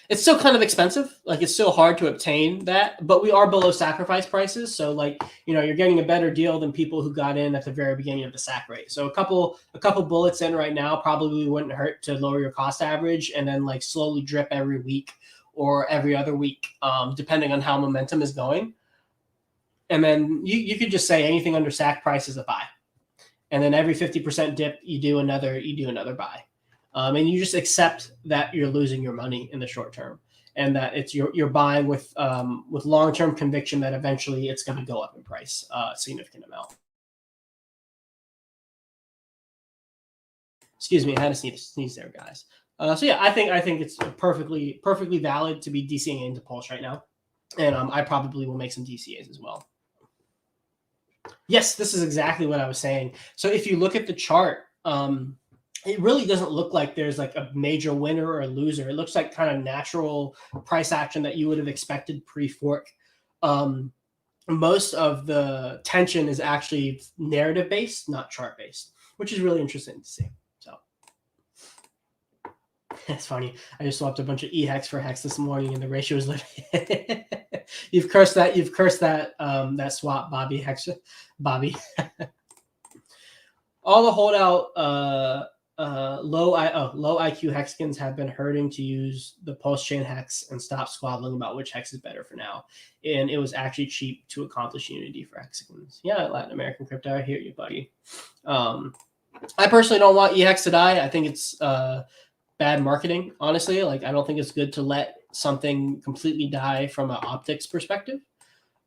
Speaker 1: it's still kind of expensive. Like, it's still hard to obtain that, but we are below sacrifice prices. So like, you're getting a better deal than people who got in at the very beginning of the sack rate. So a couple bullets in right now probably wouldn't hurt to lower your cost average, and then like slowly drip every week or every other week, depending on how momentum is going. And then you could just say anything under sack price is a buy. And then every 50% dip, you do another buy. And you just accept that you're losing your money in the short term, and that it's you're buying with long-term conviction that eventually it's going to go up in price a significant amount. Excuse me, I had to sneeze there, guys. So yeah, I think it's perfectly valid to be DCing into Pulse right now, and I probably will make some DCAs as well. Yes, this is exactly what I was saying. So if you look at the chart, it really doesn't look like there's like a major winner or a loser. It looks like kind of natural price action that you would have expected pre-fork. Most of the tension is actually narrative based, not chart based, which is really interesting to see. So it's funny. I just swapped a bunch of E-Hex for Hex this morning, and the ratio is like you've cursed that that swap, Bobby. All the holdout low IQ hexagons have been hurting to use the PulseChain hex and stop squabbling about which hex is better for now. And it was actually cheap to accomplish unity for hexagons. Yeah, Latin American crypto, I hear you, buddy. I personally don't want E-Hex to die. I think it's bad marketing, honestly. Like, I don't think it's good to let something completely die from an optics perspective.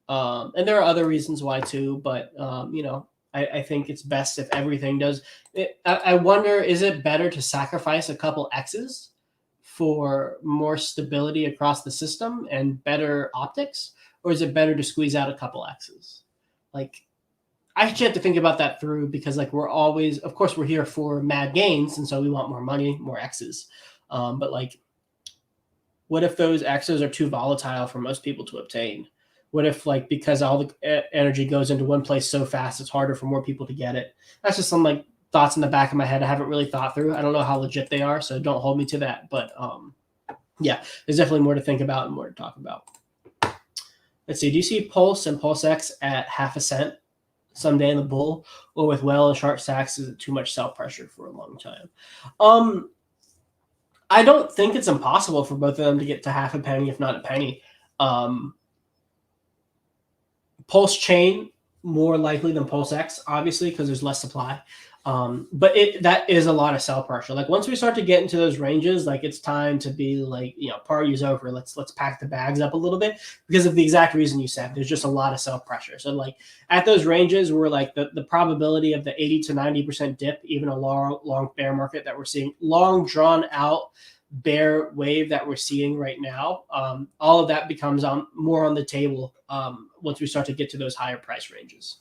Speaker 1: And there are other reasons why too, but I think it's best if everything does. I wonder, is it better to sacrifice a couple X's for more stability across the system and better optics? Or is it better to squeeze out a couple X's? Like, I actually have to think about that through, because like we're always, of course, we're here for mad gains. And so we want more money, more X's. But like, what if those X's are too volatile for most people to obtain? What if, like, because all the energy goes into one place so fast, it's harder for more people to get it? That's just some like thoughts in the back of my head I haven't really thought through. I don't know how legit they are, so don't hold me to that. But yeah, there's definitely more to think about and more to talk about. Let's see. Do you see Pulse and PulseX at half a cent someday in the bull, or with well and sharp sacks, is it too much sell pressure for a long time? I don't think it's impossible for both of them to get to half a penny, if not a penny. PulseChain more likely than PulseX, obviously, because there's less supply. But that is a lot of sell pressure. Like, once we start to get into those ranges, like, it's time to be like, party's over. Let's pack the bags up a little bit, because of the exact reason you said. There's just a lot of sell pressure. So like at those ranges where like the probability of the 80 to 90% dip, even a long bear market that we're seeing, long drawn out bear wave that we're seeing right now, all of that becomes more on the table once we start to get to those higher price ranges.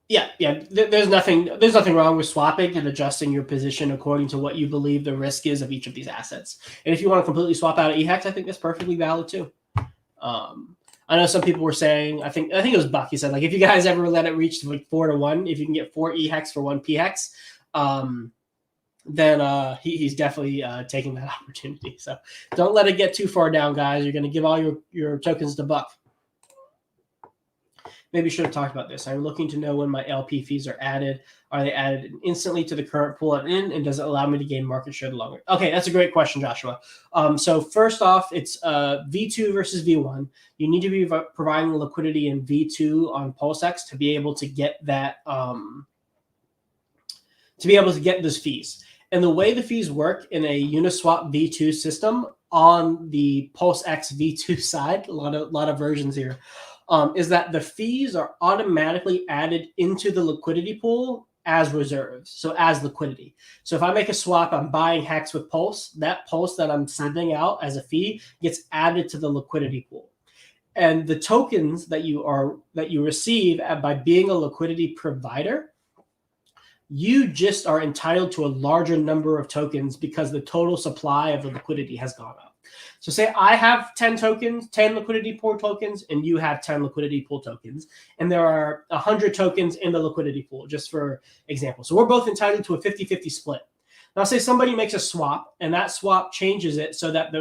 Speaker 1: Yeah. There's nothing wrong with swapping and adjusting your position according to what you believe the risk is of each of these assets. And if you want to completely swap out of E-Hex, I think that's perfectly valid too. I know some people were saying, I think it was Buck. He said, like, if you guys ever let it reach to like 4-1, if you can get 4 E-Hex for 1 P-Hex, then he's definitely taking that opportunity. So don't let it get too far down, guys. You're going to give all your tokens to Buck. Maybe should have talked about this. I'm looking to know when my LP fees are added. Are they added instantly to the current pool I'm in, and does it allow me to gain market share the longer? Okay, that's a great question, Joshua. So first off, it's V2 versus V1. You need to be providing liquidity in V2 on PulseX to be able to get that those fees. And the way the fees work in a Uniswap V2 system on the PulseX V2 side, a lot of versions here, is that the fees are automatically added into the liquidity pool as reserves, so as liquidity. So if I make a swap, I'm buying Hex with Pulse, that Pulse that I'm sending out as a fee gets added to the liquidity pool. And the tokens that you receive by being a liquidity provider, you just are entitled to a larger number of tokens because the total supply of the liquidity has gone up. So say I have 10 tokens, 10 liquidity pool tokens, and you have 10 liquidity pool tokens, and there are 100 tokens in the liquidity pool, just for example. So we're both entitled to a 50-50 split. Now say somebody makes a swap, and that swap changes it so that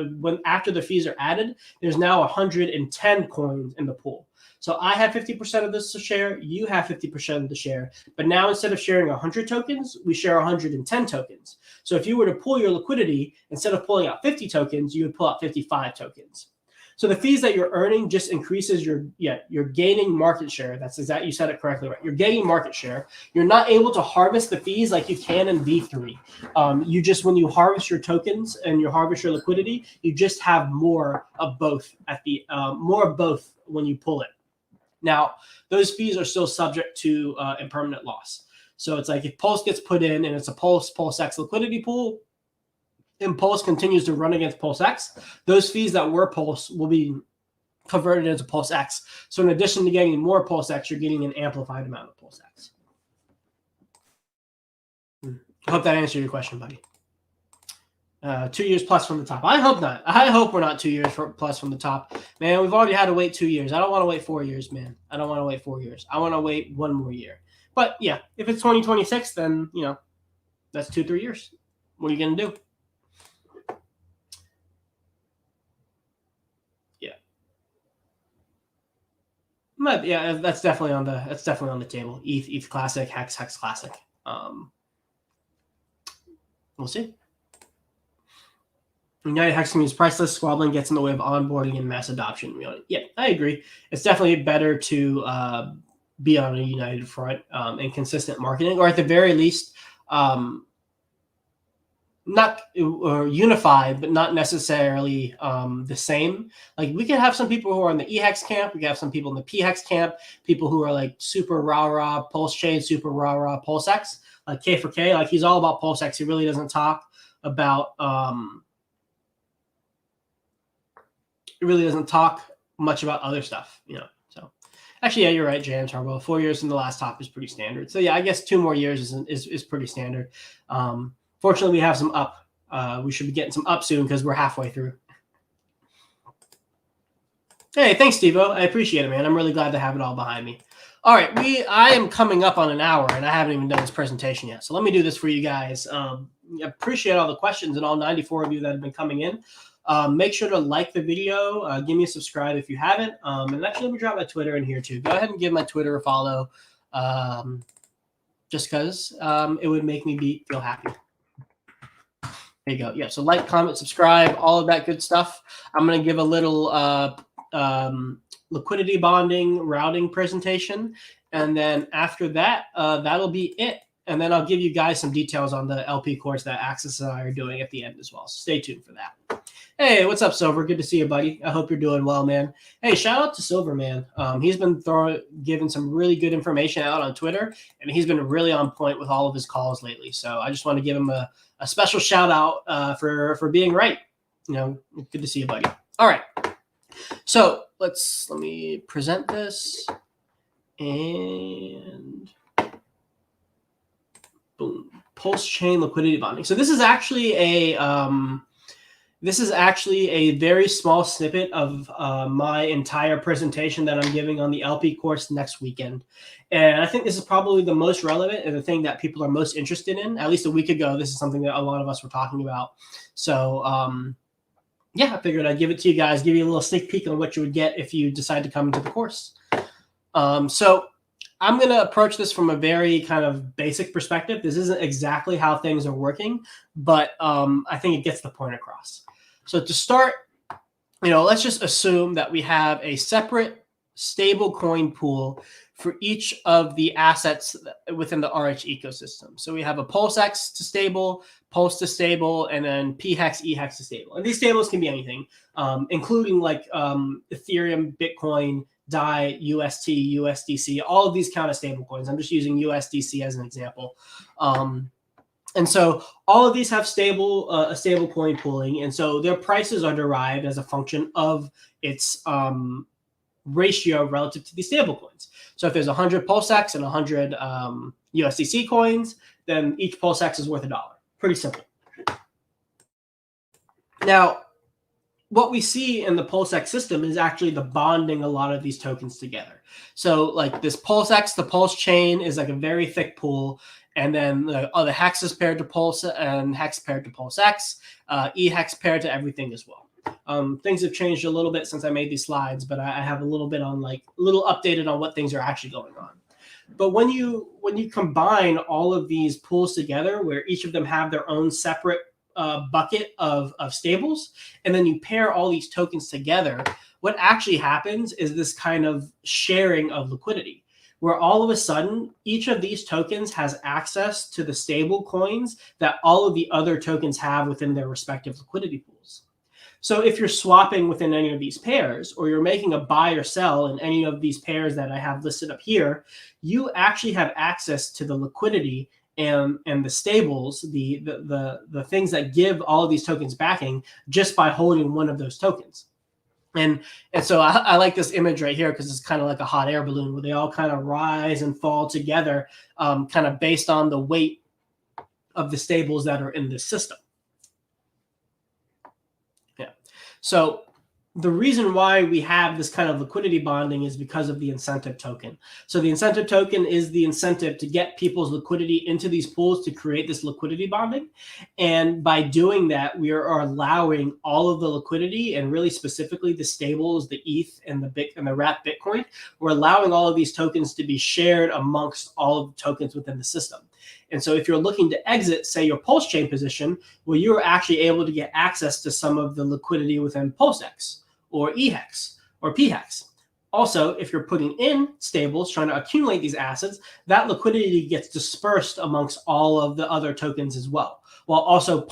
Speaker 1: after the fees are added, there's now 110 coins in the pool. So I have 50% of this share, you have 50% of the share, but now instead of sharing 100 tokens, we share 110 tokens. So if you were to pull your liquidity, instead of pulling out 50 tokens, you would pull out 55 tokens. So the fees that you're earning just increases you're gaining market share. That's exactly, you said it correctly, right? You're gaining market share. You're not able to harvest the fees like you can in V3. You just, when you harvest your tokens and you harvest your liquidity, you just have more of both when you pull it. Now, those fees are still subject to impermanent loss. So it's like if Pulse gets put in and it's a PulseX liquidity pool, and Pulse continues to run against PulseX, those fees that were Pulse will be converted into PulseX. So in addition to getting more PulseX, you're getting an amplified amount of PulseX. I hope that answered your question, buddy. 2 years plus from the top. I hope not. I hope we're not 2 years plus from the top. Man, we've already had to wait 2 years. I don't want to wait 4 years, man. I don't want to wait 4 years. I want to wait 1 more year. But yeah, if it's 2026, then, that's 2-3 years. What are you going to do? Yeah. But yeah, that's definitely on the table. ETH Classic, Hex Classic. We'll see. United Hex is priceless. Squabbling gets in the way of onboarding and mass adoption. Yeah, I agree. It's definitely better to be on a united front and consistent marketing, or at the very least, not unified, but not necessarily the same. Like we can have some people who are in the E-Hex camp. We can have some people in the P-Hex camp. People who are like super rah-rah PulseChain, super rah-rah PulseX. Like K4K, like he's all about PulseX. He really doesn't talk about it really doesn't talk much about other stuff, So actually, yeah, you're right, JM Turbo. 4 years from the last top is pretty standard. So yeah, I guess 2 more years is pretty standard. Fortunately, we have some up. We should be getting some up soon because we're halfway through. Hey, thanks, Stevo. I appreciate it, man. I'm really glad to have it all behind me. All right, I am coming up on an hour, and I haven't even done this presentation yet. So let me do this for you guys. I appreciate all the questions and all 94 of you that have been coming in. Make sure to like the video. Give me a subscribe if you haven't. And actually, let me drop my Twitter in here too. Go ahead and give my Twitter a follow, just because it would make me feel happy. There you go. Yeah. So like, comment, subscribe, all of that good stuff. I'm going to give a little liquidity bonding routing presentation, and then after that, that'll be it. And then I'll give you guys some details on the LP course that Axis and I are doing at the end as well. So stay tuned for that. Hey, what's up, Silver? Good to see you, buddy. I hope you're doing well, man. Hey, shout out to Silver, man. He's been giving some really good information out on Twitter, and he's been really on point with all of his calls lately. So I just want to give him a special shout out for being right. Good to see you, buddy. All right. So let me present this, and boom, PulseChain liquidity bonding. So this is actually This is actually a very small snippet of my entire presentation that I'm giving on the LP course next weekend. And I think this is probably the most relevant and the thing that people are most interested in. At least a week ago, this is something that a lot of us were talking about. So yeah, I figured I'd give it to you guys, give you a little sneak peek on what you would get if you decide to come into the course. So I'm going to approach this from a very kind of basic perspective. This isn't exactly how things are working, but I think it gets the point across. So to start, let's just assume that we have a separate stable coin pool for each of the assets within the RH ecosystem. So we have a PulseX to stable, Pulse to stable, and then P-Hex, E-Hex to stable. And these stables can be anything, including like Ethereum, Bitcoin, DAI, UST, USDC. All of these count as stable coins. I'm just using USDC as an example. And so all of these have a stable coin pooling. And so their prices are derived as a function of its ratio relative to these stable coins. So if there's 100 PulseX and 100 USDC coins, then each PulseX is worth $1. Pretty simple. Now, what we see in the PulseX system is actually the bonding a lot of these tokens together. So like this PulseX, the PulseChain is like a very thick pool. And then the Hex is paired to Pulse and Hex paired to PulseX, E-Hex paired to everything as well. Things have changed a little bit since I made these slides, but I have a little bit on a little updated on what things are actually going on. But when you combine all of these pools together, where each of them have their own separate bucket of stables, and then you pair all these tokens together, what actually happens is this kind of sharing of liquidity, where all of a sudden each of these tokens has access to the stable coins that all of the other tokens have within their respective liquidity pools. So if you're swapping within any of these pairs, or you're making a buy or sell in any of these pairs that I have listed up here, you actually have access to the liquidity and the stables, the things that give all of these tokens backing just by holding one of those tokens. And so I like this image right here because it's kind of like a hot air balloon where they all kind of rise and fall together, kind of based on the weight of the stables that are in this system. Yeah. So the reason why we have this kind of liquidity bonding is because of the incentive token. So the incentive token is the incentive to get people's liquidity into these pools to create this liquidity bonding. And by doing that, we are allowing all of the liquidity, and really specifically the stables, the ETH and the wrapped Bitcoin, we're allowing all of these tokens to be shared amongst all of the tokens within the system. And so if you're looking to exit, say, your PulseChain position, well, you're actually able to get access to some of the liquidity within PulseX or E-Hex or P-Hex. Also, if you're putting in stables, trying to accumulate these assets, that liquidity gets dispersed amongst all of the other tokens as well, while also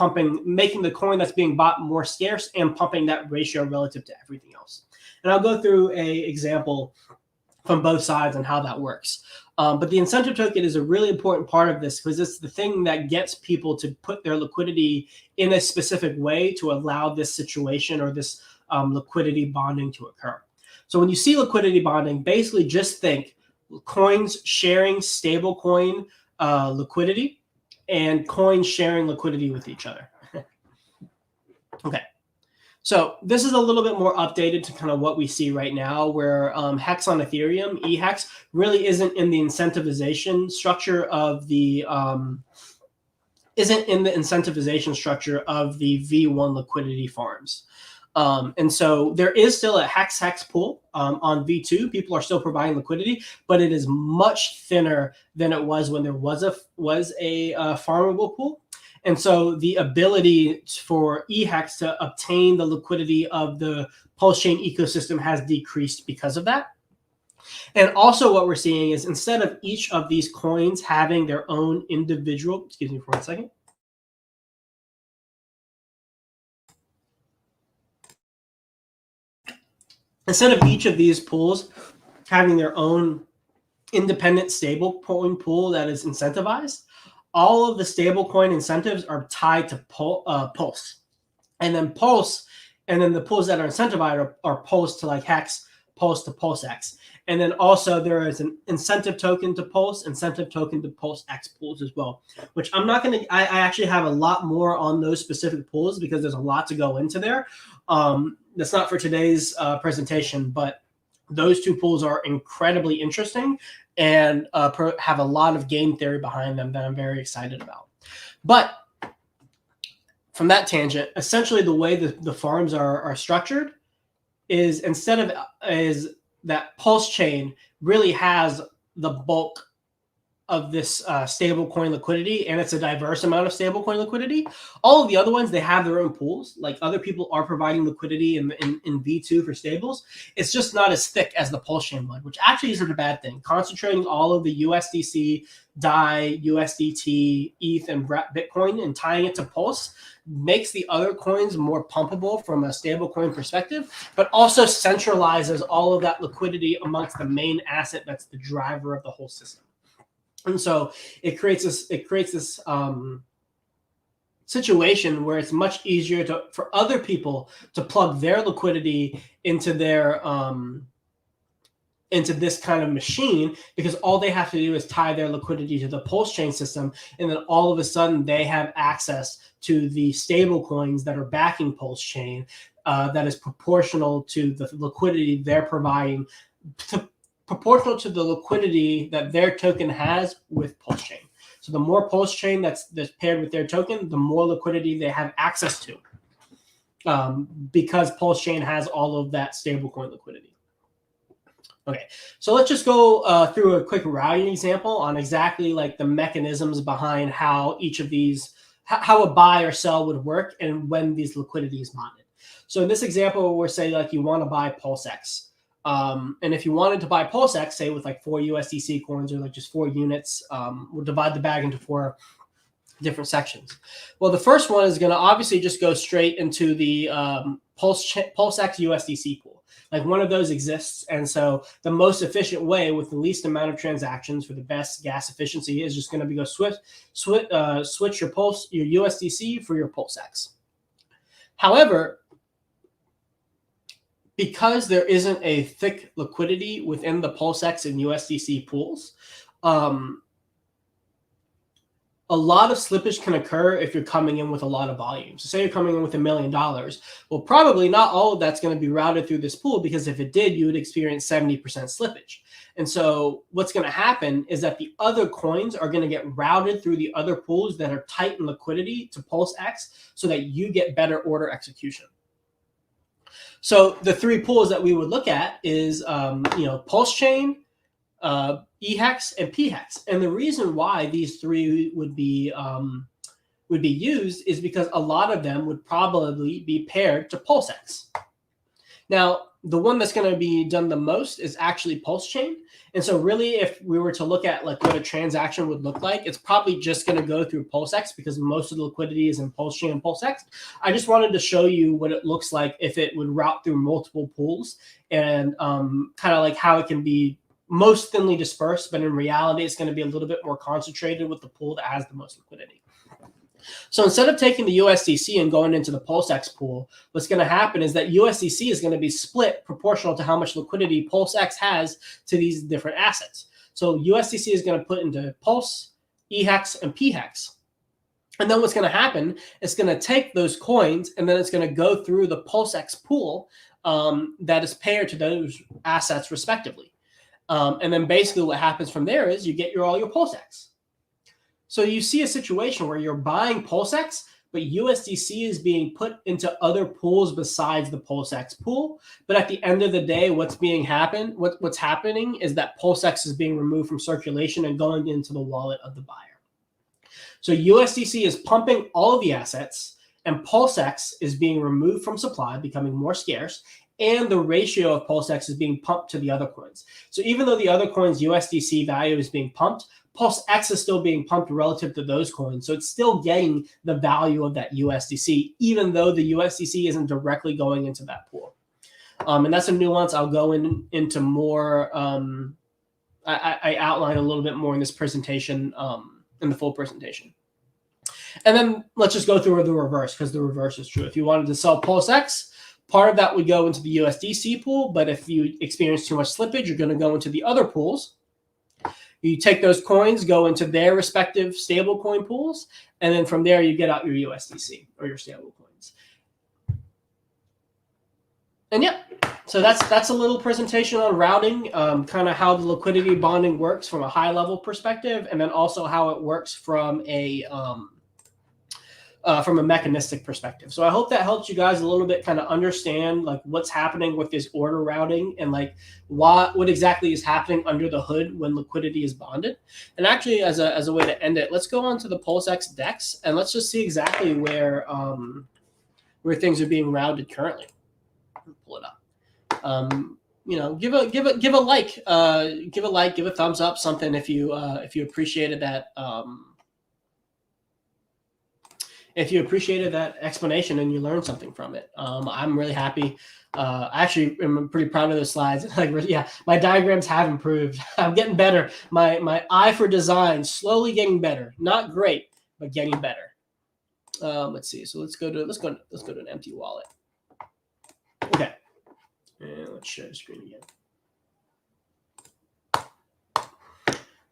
Speaker 1: making the coin that's being bought more scarce and pumping that ratio relative to everything else. And I'll go through an example from both sides on how that works. But the incentive token is a really important part of this because it's the thing that gets people to put their liquidity in a specific way to allow this situation or this liquidity bonding to occur. So when you see liquidity bonding, basically just think coins sharing stable coin liquidity and coins sharing liquidity with each other. Okay. So this is a little bit more updated to kind of what we see right now, where Hex on Ethereum, E-Hex, really isn't in the incentivization structure of the V1 liquidity farms. And so there is still a Hex pool on V2. People are still providing liquidity, but it is much thinner than it was when there was a farmable pool. And so the ability for E-Hex to obtain the liquidity of the PulseChain ecosystem has decreased because of that. And also what we're seeing is instead of each of these coins having their own individual, excuse me for 1 second. Instead of each of these pools having their own independent stable coin pool that is incentivized, all of the stablecoin incentives are tied to Pulse. And then Pulse, and then the pools that are incentivized are Pulse to like Hex, Pulse to PulseX. And then also there is an incentive token to Pulse, incentive token to PulseX pools as well, which I'm not going to, I actually have a lot more on those specific pools because there's a lot to go into there. That's not for today's presentation, but those two pools are incredibly interesting and have a lot of game theory behind them that I'm very excited about. But from that tangent, essentially the way the farms are structured is that PulseChain really has the bulk of this stablecoin liquidity, and it's a diverse amount of stablecoin liquidity. All of the other ones, they have their own pools. Like other people are providing liquidity in V2 for stables. It's just not as thick as the PulseChain one, which actually isn't a bad thing. Concentrating all of the USDC, DAI, USDT, ETH, and Bitcoin and tying it to Pulse makes the other coins more pumpable from a stablecoin perspective, but also centralizes all of that liquidity amongst the main asset that's the driver of the whole system. And so it creates this situation where it's much easier for other people to plug their liquidity into their into this kind of machine, because all they have to do is tie their liquidity to the PulseChain system, and then all of a sudden they have access to the stable coins that are backing PulseChain that is proportional to the liquidity they're providing, proportional to the liquidity that their token has with PulseChain. So the more PulseChain that's paired with their token, the more liquidity they have access to, because PulseChain has all of that stablecoin liquidity. Okay, so let's just go through a quick routing example on exactly like the mechanisms behind how each of these, how a buy or sell would work and when these liquidity is modded. So in this example, we're saying like you want to buy PulseX. And if you wanted to buy PulseX, say with like 4 USDC coins or like just 4 units, we'll divide the bag into 4 different sections. Well, the first one is going to obviously just go straight into the PulseX USDC pool. Like one of those exists. And so the most efficient way with the least amount of transactions for the best gas efficiency is just going to be go switch your USDC for your PulseX. However, because there isn't a thick liquidity within the PulseX and USDC pools, a lot of slippage can occur if you're coming in with a lot of volume. So say you're coming in with $1 million. Well, probably not all of that's going to be routed through this pool, because if it did, you would experience 70% slippage. And so what's going to happen is that the other coins are going to get routed through the other pools that are tight in liquidity to PulseX so that you get better order execution. So the 3 pools that we would look at is, PulseChain, E-Hex, and P-Hex. And the reason why these 3 would be used is because a lot of them would probably be paired to PulseX. Now, the one that's going to be done the most is actually PulseChain. And so really, if we were to look at like what a transaction would look like, it's probably just going to go through PulseX because most of the liquidity is in PulseChain and PulseX. I just wanted to show you what it looks like if it would route through multiple pools, and kind of like how it can be most thinly dispersed, but in reality, it's going to be a little bit more concentrated with the pool that has the most liquidity. So instead of taking the USDC and going into the PulseX pool, what's going to happen is that USDC is going to be split proportional to how much liquidity PulseX has to these different assets. So USDC is going to put into Pulse, E-Hex, and P-Hex. And then what's going to happen, it's going to take those coins and then it's going to go through the PulseX pool that is paired to those assets respectively. And then basically what happens from there is you get all your PulseX. So you see a situation where you're buying PulseX, but USDC is being put into other pools besides the PulseX pool. But at the end of the day, what's happening is that PulseX is being removed from circulation and going into the wallet of the buyer. So USDC is pumping all of the assets, and PulseX is being removed from supply, becoming more scarce, and the ratio of PulseX is being pumped to the other coins. So even though the other coins' USDC value is being pumped, PulseX is still being pumped relative to those coins. So it's still getting the value of that USDC, even though the USDC isn't directly going into that pool. And that's a nuance I'll go into more. I outline a little bit more in this presentation, in the full presentation. And then let's just go through the reverse, because the reverse is true. If you wanted to sell PulseX, Part of that would go into the USDC pool, but if you experience too much slippage, you're going to go into the other pools. You take those coins, go into their respective stablecoin pools, and then from there you get out your USDC or your stablecoins. And yeah, so that's a little presentation on routing, kind of how the liquidity bonding works from a high level perspective, and then also how it works from a mechanistic perspective. So I hope that helps you guys a little bit kind of understand like what's happening with this order routing and like what exactly is happening under the hood when liquidity is bonded. And actually, as a way to end it, let's go on to the PulseX DEX and let's just see exactly where things are being routed currently. Pull it up. You know, give a like, give a thumbs up, something if you appreciated that. If you appreciated that explanation and you learned something from it. I'm really happy. I actually am pretty proud of those slides. Like, yeah, my diagrams have improved. I'm getting better. My eye for design slowly getting better. Not great, but getting better. Let's see. So let's go to an empty wallet. Okay. And let's share the screen again.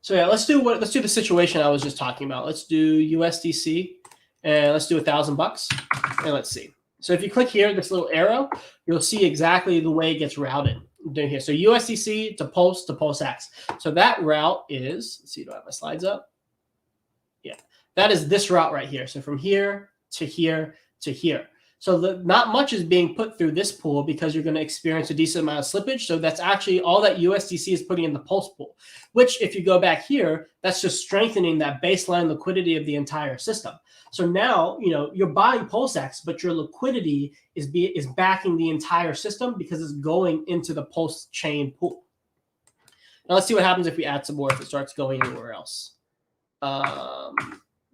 Speaker 1: So yeah, let's do the situation I was just talking about. Let's do USDC. And let's do $1,000 and let's see. So if you click here, this little arrow, you'll see exactly the way it gets routed down here. So USDC to PulseX. So that route is, let's see, do I have my slides up? Yeah, that is this route right here. So from here to here to here. So not much is being put through this pool because you're going to experience a decent amount of slippage. So that's actually all that USDC is putting in the Pulse pool, which if you go back here, that's just strengthening that baseline liquidity of the entire system. So now, you know, you're buying PulseX, but your liquidity is backing the entire system because it's going into the PulseChain pool. Now let's see what happens if we add some more, if it starts going anywhere else.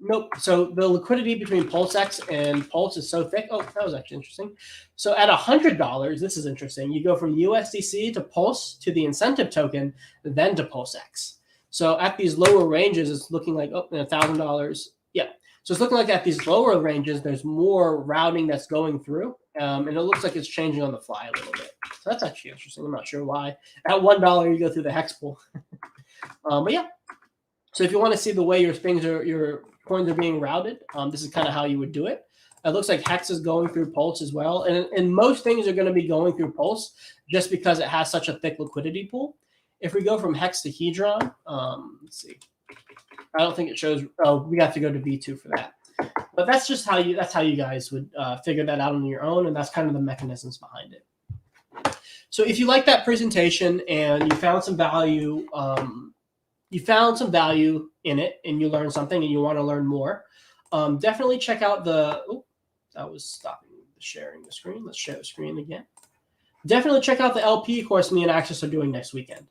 Speaker 1: Nope. So the liquidity between PulseX and Pulse is so thick. Oh, that was actually interesting. So at $100, this is interesting. You go from USDC to Pulse to the incentive token, then to PulseX. So at these lower ranges, it's looking like, oh, $1,000. Yeah. So it's looking like at these lower ranges, there's more routing that's going through. And it looks like it's changing on the fly a little bit. So that's actually interesting. I'm not sure why. At $1, you go through the hex pool. But yeah. So if you want to see the way your coins are being routed, this is kind of how you would do it. It looks like Hex is going through Pulse as well. And most things are going to be going through Pulse just because it has such a thick liquidity pool. If we go from Hex to Hedron, let's see. I don't think it shows. Oh, we have to go to V2 for that. But that's just how you guys would figure that out on your own. And that's kind of the mechanisms behind it. So if you like that presentation and you found some value, in it and you learned something and you want to learn more, definitely check out the, oh, that was stopping sharing the screen. Let's share the screen again. Definitely check out the LP course me and Access are doing next weekend.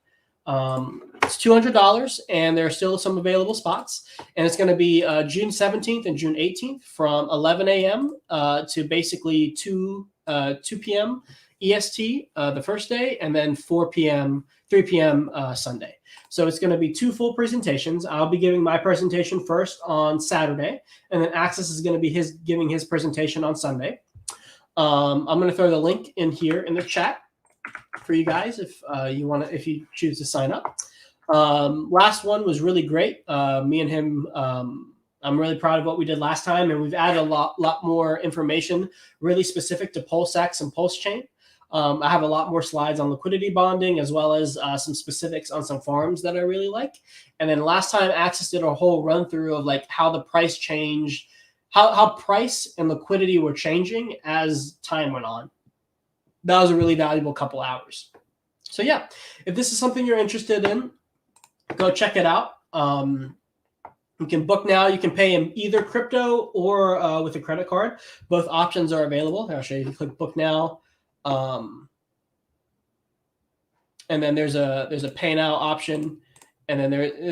Speaker 1: It's $200 and there are still some available spots. And it's going to be June 17th and June 18th from 11 a.m. To basically 2 p.m. EST the first day, and then 3 p.m. Sunday. So it's going to be 2 full presentations. I'll be giving my presentation first on Saturday, and then Access is going to be giving his presentation on Sunday. I'm going to throw the link in here in the chat for you guys if you choose to sign up. Last one was really great. Me and him, I'm really proud of what we did last time, and we've added a lot more information really specific to PulseX and PulseChain. I have a lot more slides on liquidity bonding as well as some specifics on some farms that I really like. And then last time Access did a whole run through of like how the price changed, how price and liquidity were changing as time went on. That was a really valuable couple hours. So yeah, if this is something you're interested in, go check it out. You can book now. You can pay in either crypto or with a credit card. Both options are available. I'll show you. You click book now. And then there's a pay now option, and then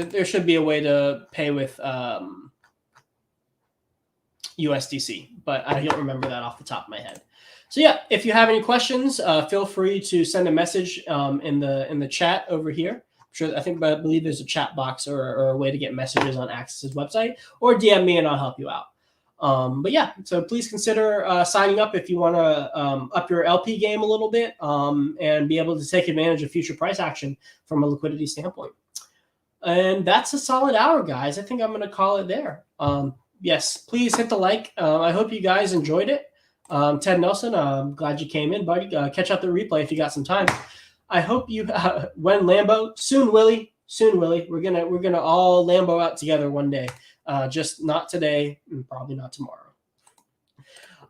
Speaker 1: there should be a way to pay with USDC, but I don't remember that off the top of my head. So yeah, if you have any questions, feel free to send a message in the chat over here. I believe there's a chat box or a way to get messages on Access's website, or DM me and I'll help you out. But yeah, so please consider signing up if you want to up your LP game a little bit and be able to take advantage of future price action from a liquidity standpoint. And that's a solid hour, guys. I think I'm going to call it there. Yes, please hit the like. I hope you guys enjoyed it. Ted Nelson, I'm glad you came in, buddy. Catch up the replay if you got some time. I hope you when Lambo soon, Willie. Soon, Willie. We're gonna all Lambo out together one day. Just not today, and probably not tomorrow.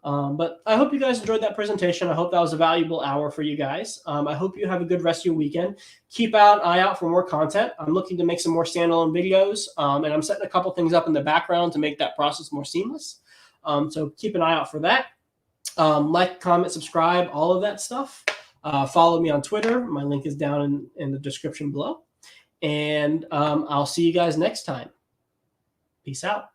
Speaker 1: But I hope you guys enjoyed that presentation. I hope that was a valuable hour for you guys. I hope you have a good rest of your weekend. Keep an eye out for more content. I'm looking to make some more standalone videos, and I'm setting a couple things up in the background to make that process more seamless. So keep an eye out for that. Like, comment, subscribe, all of that stuff. Follow me on Twitter. My link is down in the description below. And I'll see you guys next time. Peace out.